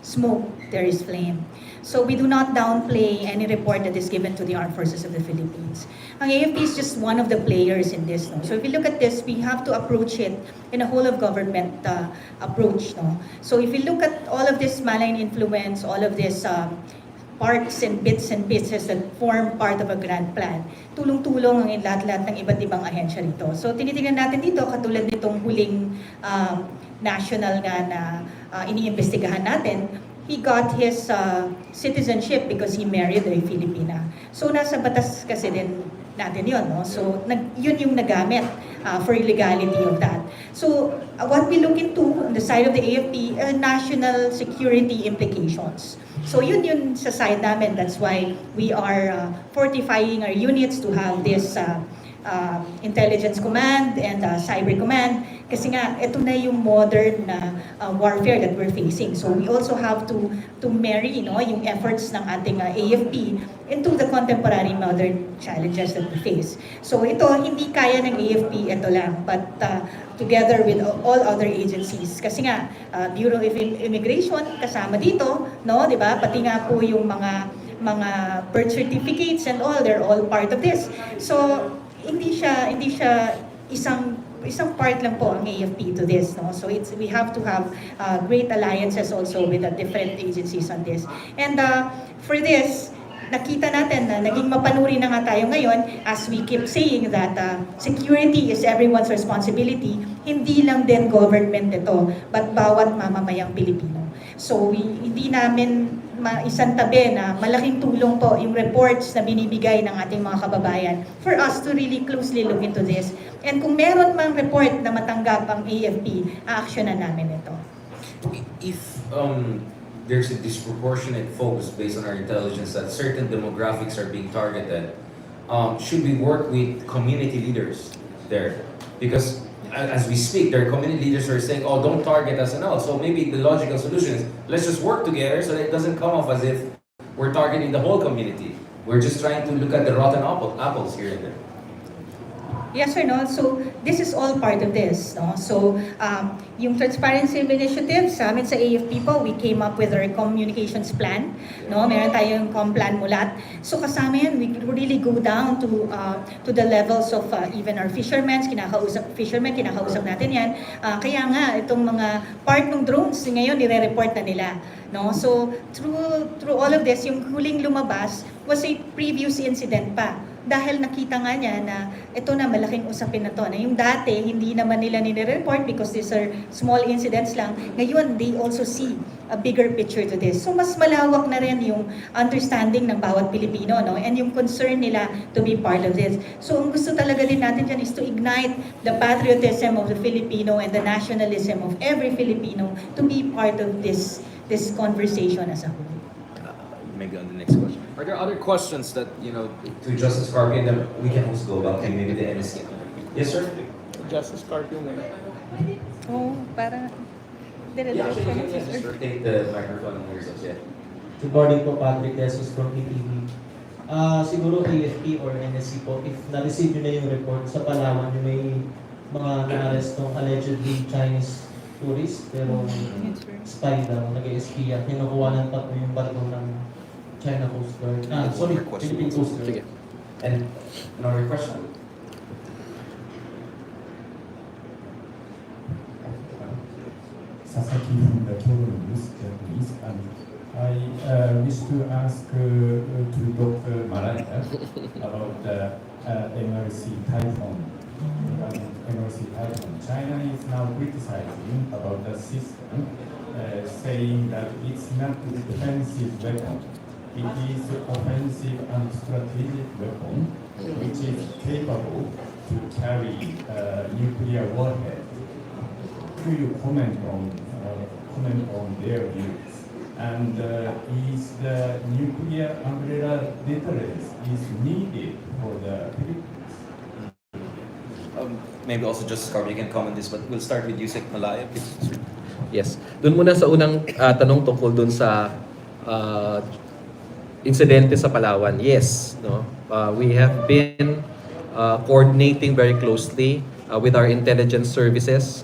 smoke, there is flame. So we do not downplay any report that is given to the Armed Forces of the Philippines. Ang AFP is just one of the players in this. No? So if you look at this, we have to approach it in a whole of government approach. No? So if you look at all of this malign influence, all of this parts and bits and pieces that form part of a grand plan, tulong-tulong ang lahat-lahat ng iba't ibang ahensya rito. So tinitingnan natin dito, katulad nitong huling national nga na iniimbestigahan natin, he got his citizenship because he married a Filipina. So nasa batas kasi din natin yun, no? So yun yung nagamit for illegality of that. So what we look into on the side of the AFP, national security implications. So yun sa side namin. That's why we are fortifying our units to have this intelligence command and cyber command. Kasi nga, ito na yung modern na warfare that we're facing. So we also have to marry, yung efforts ng ating AFP into the contemporary modern challenges that we face. So ito, hindi kaya ng AFP, ito lang. But together with all other agencies. Kasi nga, Bureau of Immigration, kasama dito, no? Diba? Pati nga po yung mga birth certificates and all, they're all part of this. So, hindi siya isang part lang po ang AFP to this, no? So we have to have great alliances also with the different agencies on this. And for this, nakita natin na naging mapanuri na nga tayo ngayon as we keep saying that security is everyone's responsibility, hindi lang din government ito, but bawat mamamayang Pilipino. So hindi namin maisantabi na malaking tulong po yung reports na binibigay ng ating mga kababayan for us to really closely look into this. And kung meron mang report na matanggap ang AFP, aaksyonan namin ito. If there's a disproportionate focus based on our intelligence that certain demographics are being targeted, should we work with community leaders there? Because as we speak, there are community leaders who are saying, oh, don't target us and all. So maybe the logical solution is, let's just work together so that it doesn't come off as if we're targeting the whole community. We're just trying to look at the rotten apples here and there. Yes or no? So, this is all part of this. No? So, yung Transparency Initiative, sa amin sa AFP po, we came up with our communications plan. No? Meron tayong plan mulat. So, kasama yan, we really go down to the levels of even our fishermen, kinakausap natin yan. Kaya nga, itong mga part ng drones, ngayon, nire-report na nila. No? So, through all of this, yung huling lumabas was a previous incident pa. Dahil nakita nga niya na ito na malaking usapin na to. Na yung dati, hindi naman nila nire-report because these are small incidents lang. Ngayon, they also see a bigger picture to this. So mas malawak na rin yung understanding ng bawat Pilipino, no? And yung concern nila to be part of this. So ang gusto talaga din natin dyan is to ignite the patriotism of the Filipino and the nationalism of every Filipino to be part of this conversation as a whole. Maybe on the next question. Are there other questions that, To Justice Carpio, and then we can also go back to maybe the MSC. Yes, sir? Justice Carpio, Oh, para... Yeah, actually, you can just take the microphone and yourselves, yeah. Good morning po, Patrick Jesus from PTV. Siguro AFP or NSC po, if na-receive nyo na yung report sa Palawan, yung may mga na-arrestong allegedly Chinese tourists, pero spy daw, nag-espiya, kinukuha ng tatlo yung barko ng China Coast Guard. Philippine Coast Guard. Sige. And another question. Sasaki from the Toronto News, Japanese, and I wish to ask to Dr. Malaya about the MRC Typhoon. MRC Typhoon. China is now criticizing about the system, saying that it's not a defensive weapon. It is offensive and strategic weapon, which is capable to carry nuclear warhead. Do you comment on their views? And is the nuclear umbrella deterrence is needed for the Philippines? maybe also Justice Carpio, you can comment this, but we'll start with Yusek Malaya, please. Yes. Doon muna sa unang tanong tungkol doon sa insidente sa Palawan. Yes, no. We have been coordinating very closely with our intelligence services,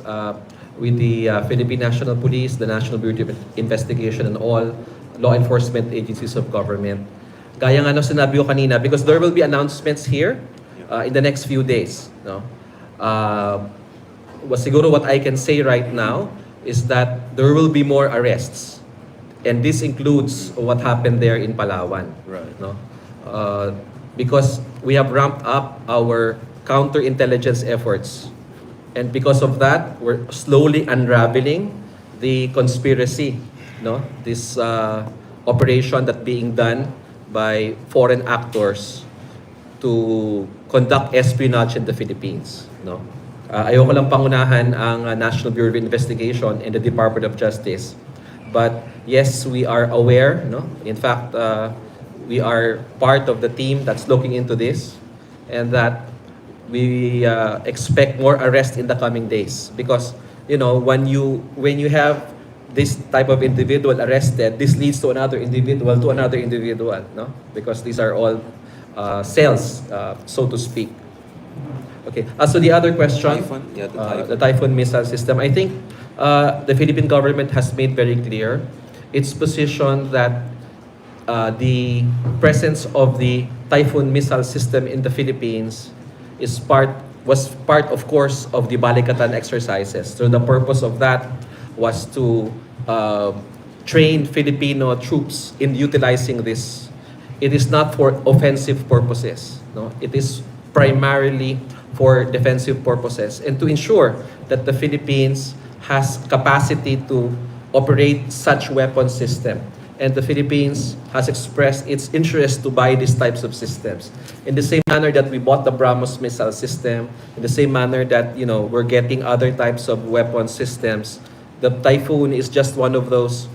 with the Philippine National Police, the National Bureau of Investigation, and all law enforcement agencies of government. Gaya nga ng sinabi ko kanina, because there will be announcements here in the next few days. No? Siguro what I can say right now is that there will be more arrests. And this includes what happened there in Palawan. Right. No? Because we have ramped up our counterintelligence efforts. And because of that, we're slowly unraveling the conspiracy, no? This operation that being done by foreign actors to conduct espionage in the Philippines, no? Ayoko lang pangunahan ang National Bureau of Investigation and the Department of Justice. But yes, we are aware, no? In fact, we are part of the team that's looking into this, and that we expect more arrests in the coming days, because when you have this type of individual arrested, this leads to another individual, no? Because these are all cells, so to speak. Okay. So the other question, Typhoon? Yeah, the Typhoon. the Typhoon missile system. I think the Philippine government has made very clear its position that the presence of the Typhoon missile system in the Philippines was part, of course, of the Balikatan exercises. So the purpose of that was to train Filipino troops in utilizing this. It is not for offensive purposes. No? It is primarily for defensive purposes, and to ensure that the Philippines has capacity to operate such weapon system. And the Philippines has expressed its interest to buy these types of systems. In the same manner that we bought the BrahMos missile system, in the same manner that we're getting other types of weapon systems, the Typhoon is just one of those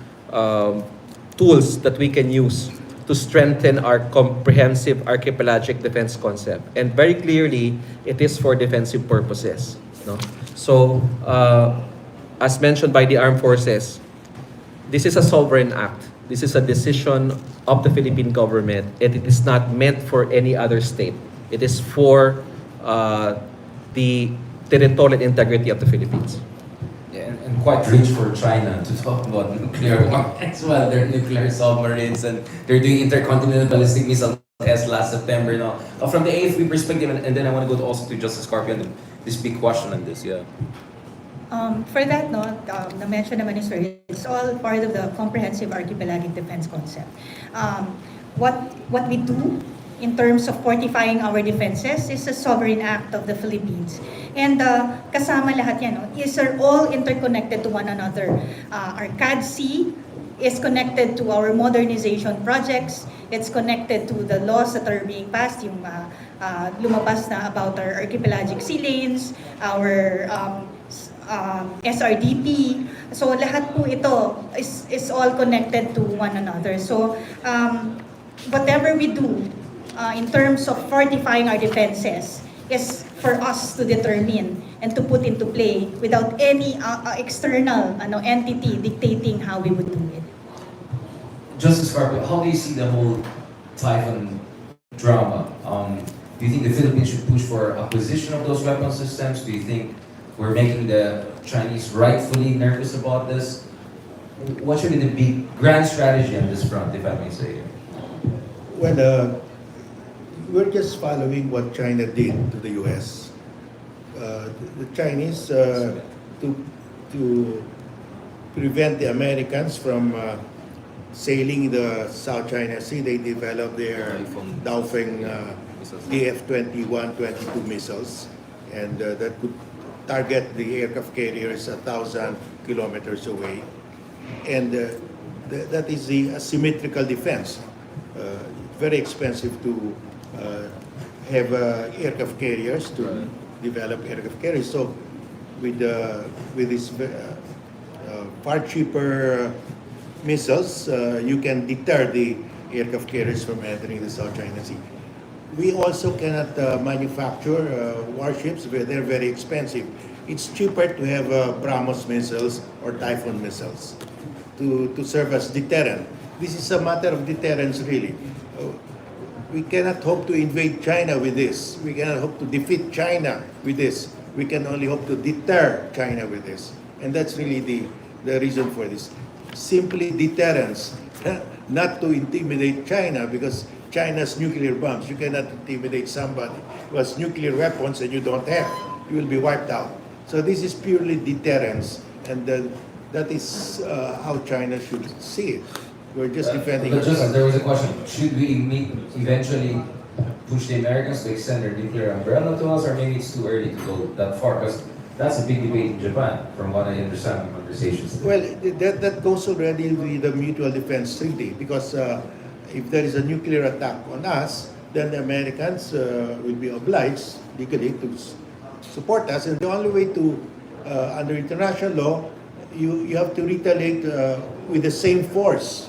tools that we can use to strengthen our comprehensive archipelagic defense concept. And very clearly, it is for defensive purposes. No? So, as mentioned by the armed forces, this is a sovereign act. This is a decision of the Philippine government, and it is not meant for any other state. It is for the territorial integrity of the Philippines. Yeah, and quite rich for China to talk about nuclear war as well. They're nuclear submarines and they're doing intercontinental ballistic missile tests last September now. From the AFP perspective, and then I want to go also to Justice Scorpio and this big question on this, yeah. For that, no, na-mention naman ni Sir, it's all part of the comprehensive archipelagic defense concept. What we do in terms of fortifying our defenses is a sovereign act of the Philippines. And kasama lahat yan, no, is are all interconnected to one another. Our CADC is connected to our modernization projects. It's connected to the laws that are being passed, yung lumabas na about our archipelagic sea lanes, our SRDP. So lahat po ito is all connected to one another. So whatever we do in terms of fortifying our defenses is for us to determine and to put into play without any external entity dictating how we would do it. Justice Scorpio, how do you see the whole Typhoon drama? Do you think the Philippines should push for acquisition of those weapon systems? Do you think we're making the Chinese rightfully nervous about this? What should be the big grand strategy on this front, if I may say? Well, we're just following what China did to the U.S. The Chinese, to prevent the Americans from sailing the South China Sea, they developed their Daofeng DF-21, 22 missiles, and that could target the aircraft carriers 1,000 kilometers away. And that is the asymmetrical defense. Very expensive to have aircraft carriers, to develop aircraft carriers. So with these far cheaper missiles, you can deter the aircraft carriers from entering the South China Sea. We also cannot manufacture warships, they're very expensive. It's cheaper to have BrahMos missiles or Typhoon missiles to serve as deterrent. This is a matter of deterrence, really. We cannot hope to invade China with this. We cannot hope to defeat China with this. We can only hope to deter China with this. And that's really the reason for this. Simply deterrence, not to intimidate China, because China's nuclear bombs. You cannot intimidate somebody who has nuclear weapons and you don't have. You will be wiped out. So this is purely deterrence, and that is how China should see it. We're just defending But just ourselves. there was a question: should we eventually push the Americans to extend their nuclear umbrella to us, or maybe it's too early to go that far? Because that's a big debate in Japan, from what I understand from conversations. Well, that goes already with the Mutual Defense Treaty, because if there is a nuclear attack on us, then the Americans will be obliged legally to support us. And the only way to, under international law, you have to retaliate with the same force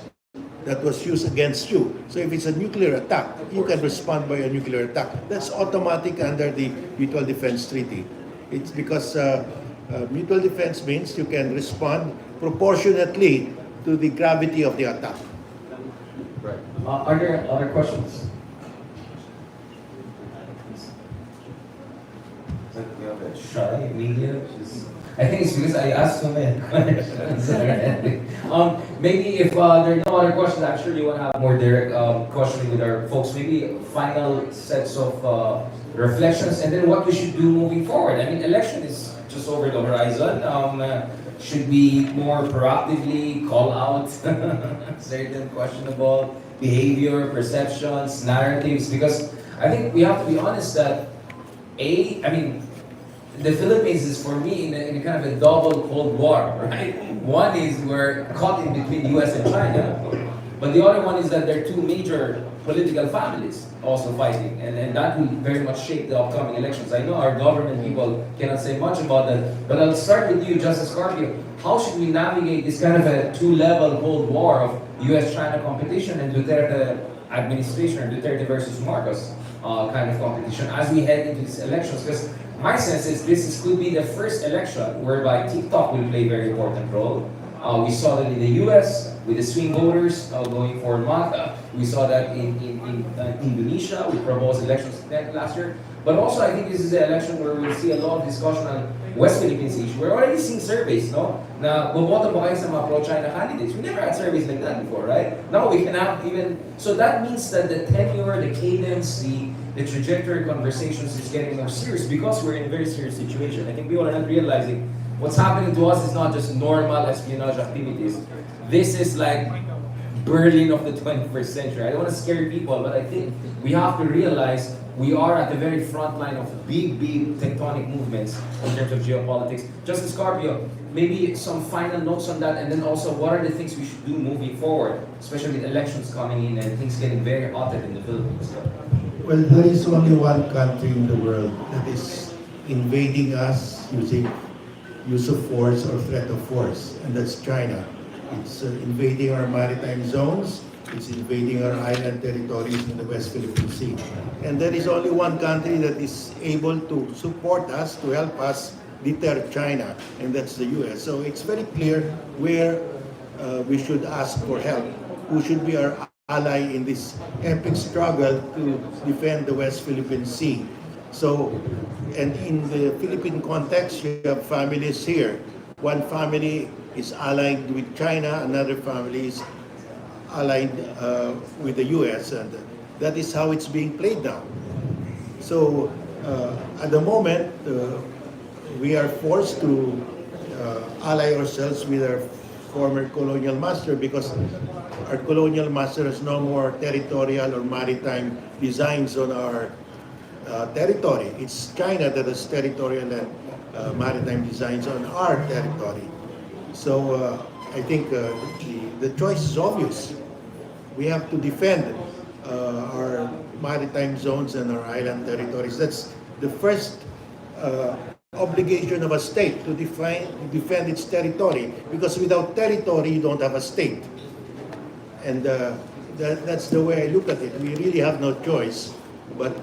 that was used against you. So if it's a nuclear attack, you can respond by a nuclear attack. That's automatic under the Mutual Defense Treaty. It's because mutual defense means you can respond proportionately to the gravity of the attack. Right. Are there other questions? We have a shy media. I think it's because I asked so many questions. Maybe if there are no other questions, I'm sure you want to have more direct questioning with our folks. Maybe final sets of reflections, and then what we should do moving forward. I mean, election is just over the horizon. Should we more proactively call out certain questionable behavior, perceptions, narratives? Because I think we have to be honest that the Philippines is, for me, in a kind of a double Cold War, right? One is we're caught in between US and China, but the other one is that there are two major political families also fighting, and that will very much shape the upcoming elections. I know our government people cannot say much about that, but I'll start with you, Justice Scorpio. How should we navigate this kind of a two-level Cold War of US-China competition and Duterte administration, or Duterte versus Marcos kind of competition as we head into these elections? Because my sense is could be the first election whereby TikTok will play a very important role. We saw that in the US with the swing voters going for Mata. We saw that in Indonesia with proposed elections last year. But also, I think this is the election where we'll see a lot of discussion on West Philippines issue. We're already seeing surveys, no? Na boboto ba kayo sa mga pro-China candidates? We never had surveys like that before, right? Now we can have even... So that means that the tenure, the cadence, the trajectory of conversations is getting more serious because we're in a very serious situation. I think people are not realizing what's happening to us is not just normal espionage activities. This is like Berlin of the 21st century. I don't want to scare people, but I think we have to realize we are at the very front line of big tectonic movements in terms of geopolitics. Justice Scarpio, maybe some final notes on that, and then also what are the things we should do moving forward, especially with elections coming in and things getting very hot in the Philippines. Well, there is only one country in the world that is invading us using use of force or threat of force, and that's China. It's invading our maritime zones, it's invading our island territories in the West Philippine Sea. And there is only one country that is able to support us, to help us deter China, and that's the US. So it's very clear where we should ask for help, who should be our ally in this epic struggle to defend the West Philippine Sea. So, and in the Philippine context, you have families here. One family is allied with China, another family is allied with the US, and that is how it's being played now. So, at the moment, we are forced to ally ourselves with our former colonial master because our colonial master has no more territorial or maritime designs on our territory. It's China that has territorial and maritime designs on our territory. So I think the choice is obvious. We have to defend our maritime zones and our island territories. That's the first obligation of a state, to defend its territory, because without territory you don't have a state. And that's the way I look at it. We really have no choice but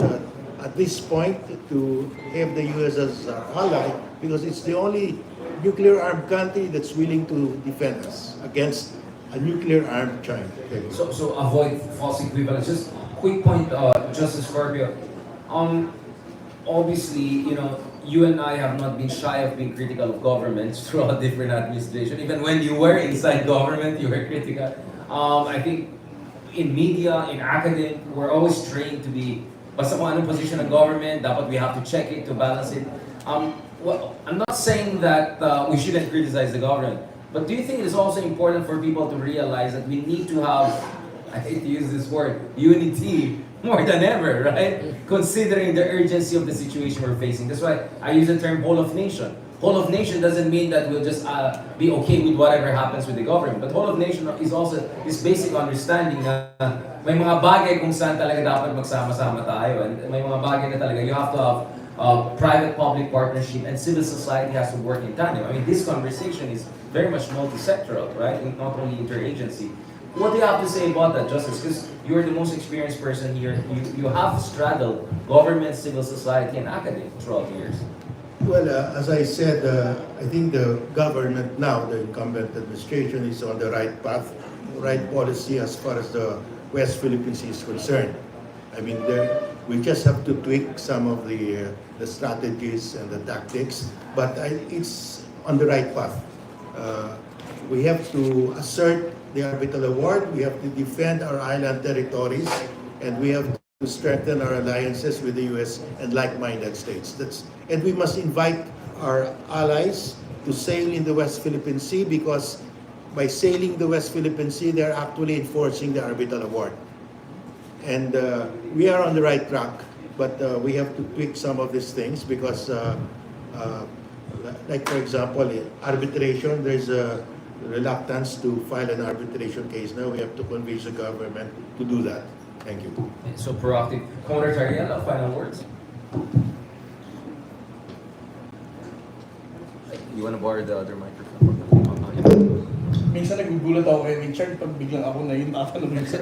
at this point to have the US as our ally, because it's the only nuclear-armed country that's willing to defend us against a nuclear-armed China. So avoid false equivalence. Just quick point, Justice Scorpio. Obviously, you and I have not been shy of being critical of governments throughout different administrations. Even when you were inside government, you were critical. I think in media, in academia, we're always trained to be basta kung anong position ng government, dapat we have to check it to balance it. Well, I'm not saying that we shouldn't criticize the government, but do you think it is also important for people to realize that we need to have, I hate to use this word, unity more than ever, right? Considering the urgency of the situation we're facing. That's why I use the term whole of nation. Whole of nation doesn't mean that we'll just be okay with whatever happens with the government. But whole of nation is also this basic understanding na may mga bagay kung saan talaga dapat magsama-sama tayo. And may mga bagay na talaga you have to have private-public partnership and civil society has to work in tandem. I mean, this conversation is very much multi-sectoral, right? And not only interagency. What do you have to say about that, Justice? Because you're the most experienced person here. You have straddled government, civil society, and academia throughout the years. Well, as I said, I think the government now, the incumbent administration, is on the right path, right policy as far as the West Philippine Sea is concerned. I mean, we just have to tweak some of the strategies and the tactics, but it's on the right path. We have to assert the arbitral award, we have to defend our island territories, and we have to strengthen our alliances with the US and like-minded states. And we must invite our allies to sail in the West Philippine Sea, because by sailing the West Philippine Sea, they're actually enforcing the arbitral award. And we are on the right track, but we have to tweak some of these things because, like for example, arbitration, there's a reluctance to file an arbitration case now. We have to convince the government to do that. Thank you. So proactive. Commodore Tariela, final words? You want to borrow the other microphone? Minsan nagugulat ako kay Richard pag biglang ako na yung tatanungin sa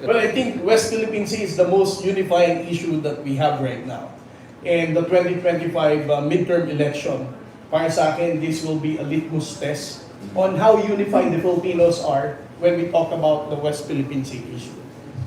Well, I think West Philippine Sea is the most unifying issue that we have right now. And the 2025 midterm election, para sa akin, this will be a litmus test on how unified the Filipinos are when we talk about the West Philippine Sea issue.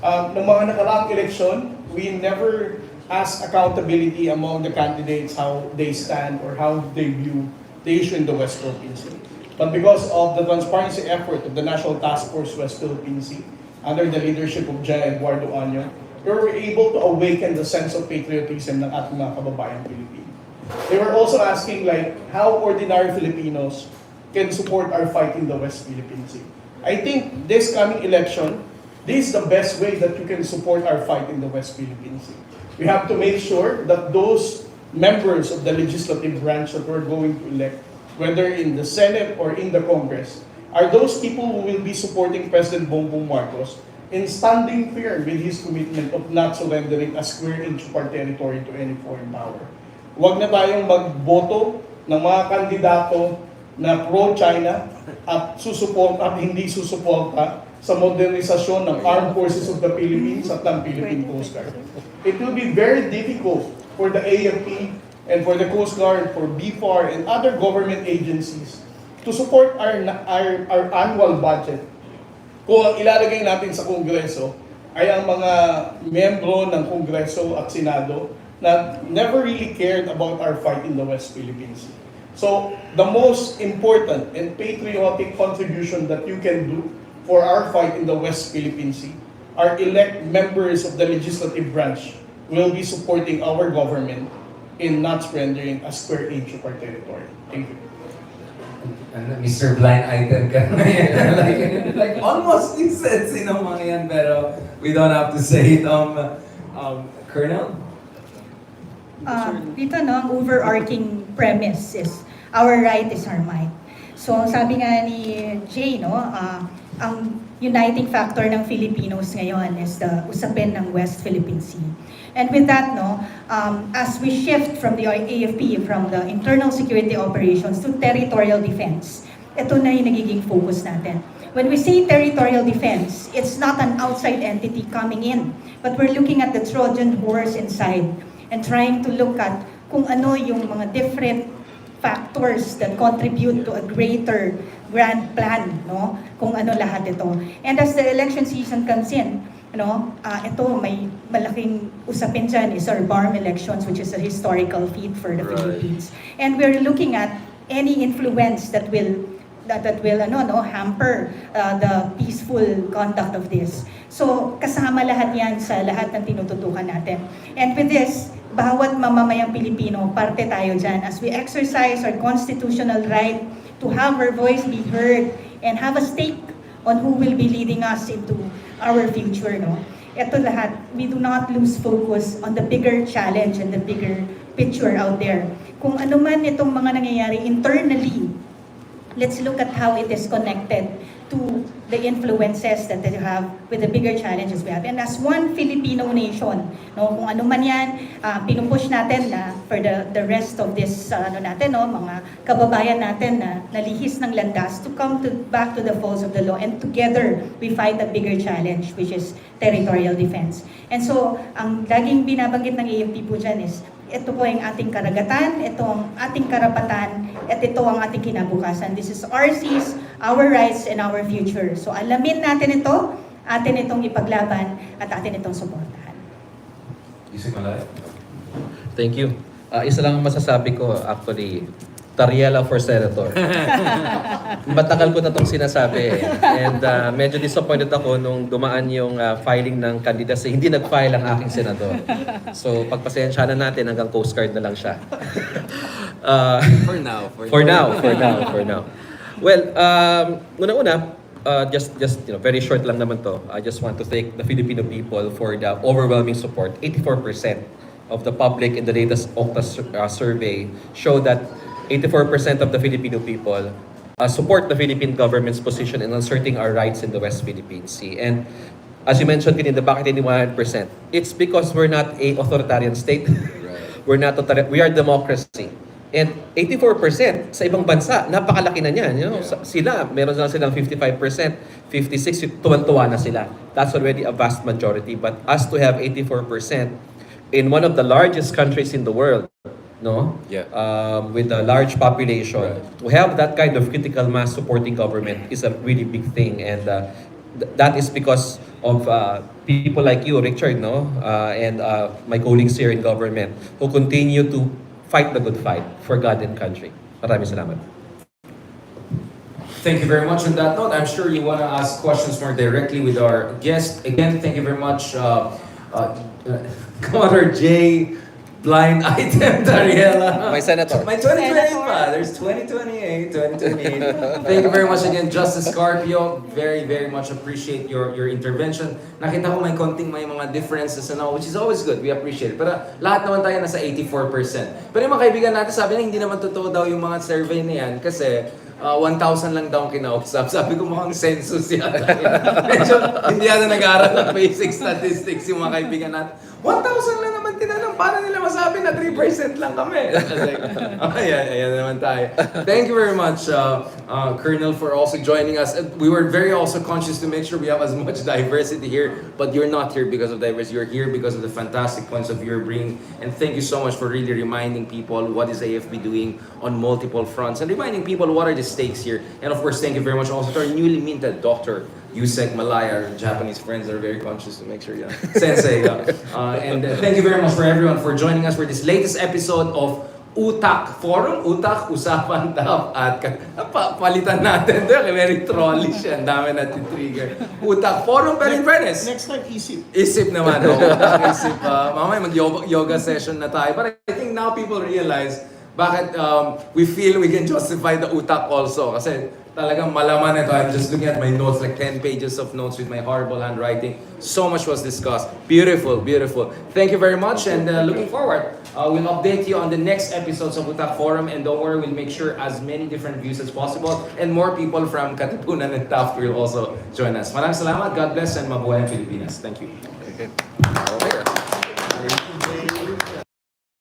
Noong mga nakaraang election, we never ask accountability among the candidates, how they stand or how they view the issue in the West Philippine Sea. But because of the transparency effort of the National Task Force West Philippine Sea, under the leadership of Gen. Eduardo Anyo, we were able to awaken the sense of patriotism ng ating mga kababayang Pilipino. They were also asking like how ordinary Filipinos can support our fight in the West Philippine Sea. I think this coming election, this is the best way that you can support our fight in the West Philippine Sea. We have to make sure that those members of the legislative branch that we're going to elect, whether in the Senate or in the Congress, are those people who will be supporting President Bongbong Marcos in standing firm with his commitment of not surrendering a square inch of our territory to any foreign power. Huwag na tayong magboto ng mga kandidato na pro-China at hindi susuporta sa modernisasyon ng Armed Forces of the Philippines at ng Philippine Coast Guard. It will be very difficult for the AFP and for the Coast Guard, for BFAR and other government agencies to support our annual budget kung ang ilalagay natin sa Kongreso ay ang mga miyembro ng Kongreso at Senado na never really cared about our fight in the West Philippine Sea. So, the most important and patriotic contribution that you can do for our fight in the West Philippine Sea are elect members of the legislative branch who will be supporting our government in not surrendering a square inch of our territory. Thank you. Mr. Blind Item ka like almost you said sino mga yan, pero we don't have to say it. Colonel? Dito no, ang overarching premise is our right is our might. So sabi nga ni Jay, no, ang uniting factor ng Filipinos ngayon is the usapin ng West Philippine Sea. And with that, no, as we shift from the AFP, from the internal security operations to territorial defense, ito na yung nagiging focus natin. When we say territorial defense, it's not an outside entity coming in, but we're looking at the Trojan horse inside and trying to look at kung ano yung mga different factors that contribute to a greater grand plan, no? Kung ano lahat ito. And as the election season comes in, ito may malaking usapin dyan is our BARM elections, which is a historical feat for the Philippines. And we're looking at any influence that will hamper the peaceful conduct of this. So kasama lahat yan sa lahat ng tinututukan natin. And with this, bawat mamamayang Pilipino, parte tayo dyan as we exercise our constitutional right to have our voice be heard and have a stake on who will be leading us into our future, no? Ito lahat, we do not lose focus on the bigger challenge and the bigger picture out there. Kung ano man itong mga nangyayari internally, let's look at how it is connected to the influences that they have with the bigger challenges we have. And as one Filipino nation, no, kung ano man yan, pinupush natin na for the rest of this, mga kababayan natin na nalihis ng landas to come back to the folds of the law, and together we fight a bigger challenge, which is territorial defense. And so, ang laging binabanggit ng AFP po dyan is, ito po ang ating karagatan, ito ang ating karapatan, at ito ang ating kinabukasan. This is our seas, our rights, and our future. So alamin natin ito, atin itong ipaglaban, at atin itong suportahan. Yusuf Malay? Thank you. Isa lang ang masasabi ko, actually, Tariela for Senator. Matagal ko na itong sinasabi. And medyo disappointed ako nung dumaan yung filing ng candidacy. Hindi nag-file ang aking senador. So pagpasensyahan natin hanggang Coast Guard na lang siya. For now. Well, una-una, just very short lang naman to. I just want to thank the Filipino people for the overwhelming support. 84% of the public in the latest Okta survey show that 84% of the Filipino people support the Philippine government's position in asserting our rights in the West Philippine Sea. And as you mentioned kanina, bakit hindi 100%? It's because we're not a authoritarian state. We are democracy. And 84% sa ibang bansa, napakalaki na niyan. Sila, meron na silang 55%, 56%, tuwan-tuwa na sila. That's already a vast majority. But us to have 84% in one of the largest countries in the world, with a large population, to have that kind of critical mass supporting government is a really big thing, and that is because of people like you, Richard, no, and my colleagues here in government who continue to fight the good fight for God and country. Maraming salamat. Thank you very much on that note. I'm sure you want to ask questions more directly with our guest. Again, thank you very much, Commander J. Blind Item Tariela. My senator. My 2028 pa. There's 2028, 2028. Thank you very much again, Justice Carpio. Very, very much appreciate your intervention. Nakita ko may konting may mga differences and all, which is always good. We appreciate it. Pero lahat naman tayo nasa 84%. Pero yung mga kaibigan natin, sabi na hindi naman totoo daw yung mga survey na yan kasi 1,000 lang daw ang kinausap. Sabi ko mukhang census yata. Medyo hindi yata nag-aaral ng basic statistics yung mga kaibigan natin. 1,000 lang naman tinanong. Paano nila masabi na 3% lang kami? Ayan naman tayo. Thank you very much, Colonel, for also joining us. We were very also conscious to make sure we have as much diversity here, but you're not here because of diversity. You're here because of the fantastic points of your bringing. And thank you so much for really reminding people what is AFP doing on multiple fronts and reminding people what are the stakes here. And of course, thank you very much also to our newly minted Dr. Usak Malaya, our Japanese friends are very conscious to make sure, Sensei. And thank you very much for everyone for joining us for this latest episode of Utak Forum. Utak, Usapan, Tap, at palitan natin. Very trollish siya. Ang dami natin trigger. Utak Forum, pero in fairness. Next time, isip. Isip naman. Isip. Mamaya mag-yoga session na tayo. But I think now people realize bakit we feel we can justify the utak also. Kasi talagang malaman ito. I'm just looking at my notes, like 10 pages of notes with my horrible handwriting. So much was discussed. Beautiful, beautiful. Thank you very much and looking forward. We'll update you on the next episodes of Utak Forum and don't worry, we'll make sure as many different views as possible and more people from Katipunan and Taft will also join us. Maraming salamat. God bless and mabuhay ang Pilipinas. Thank you. Okay.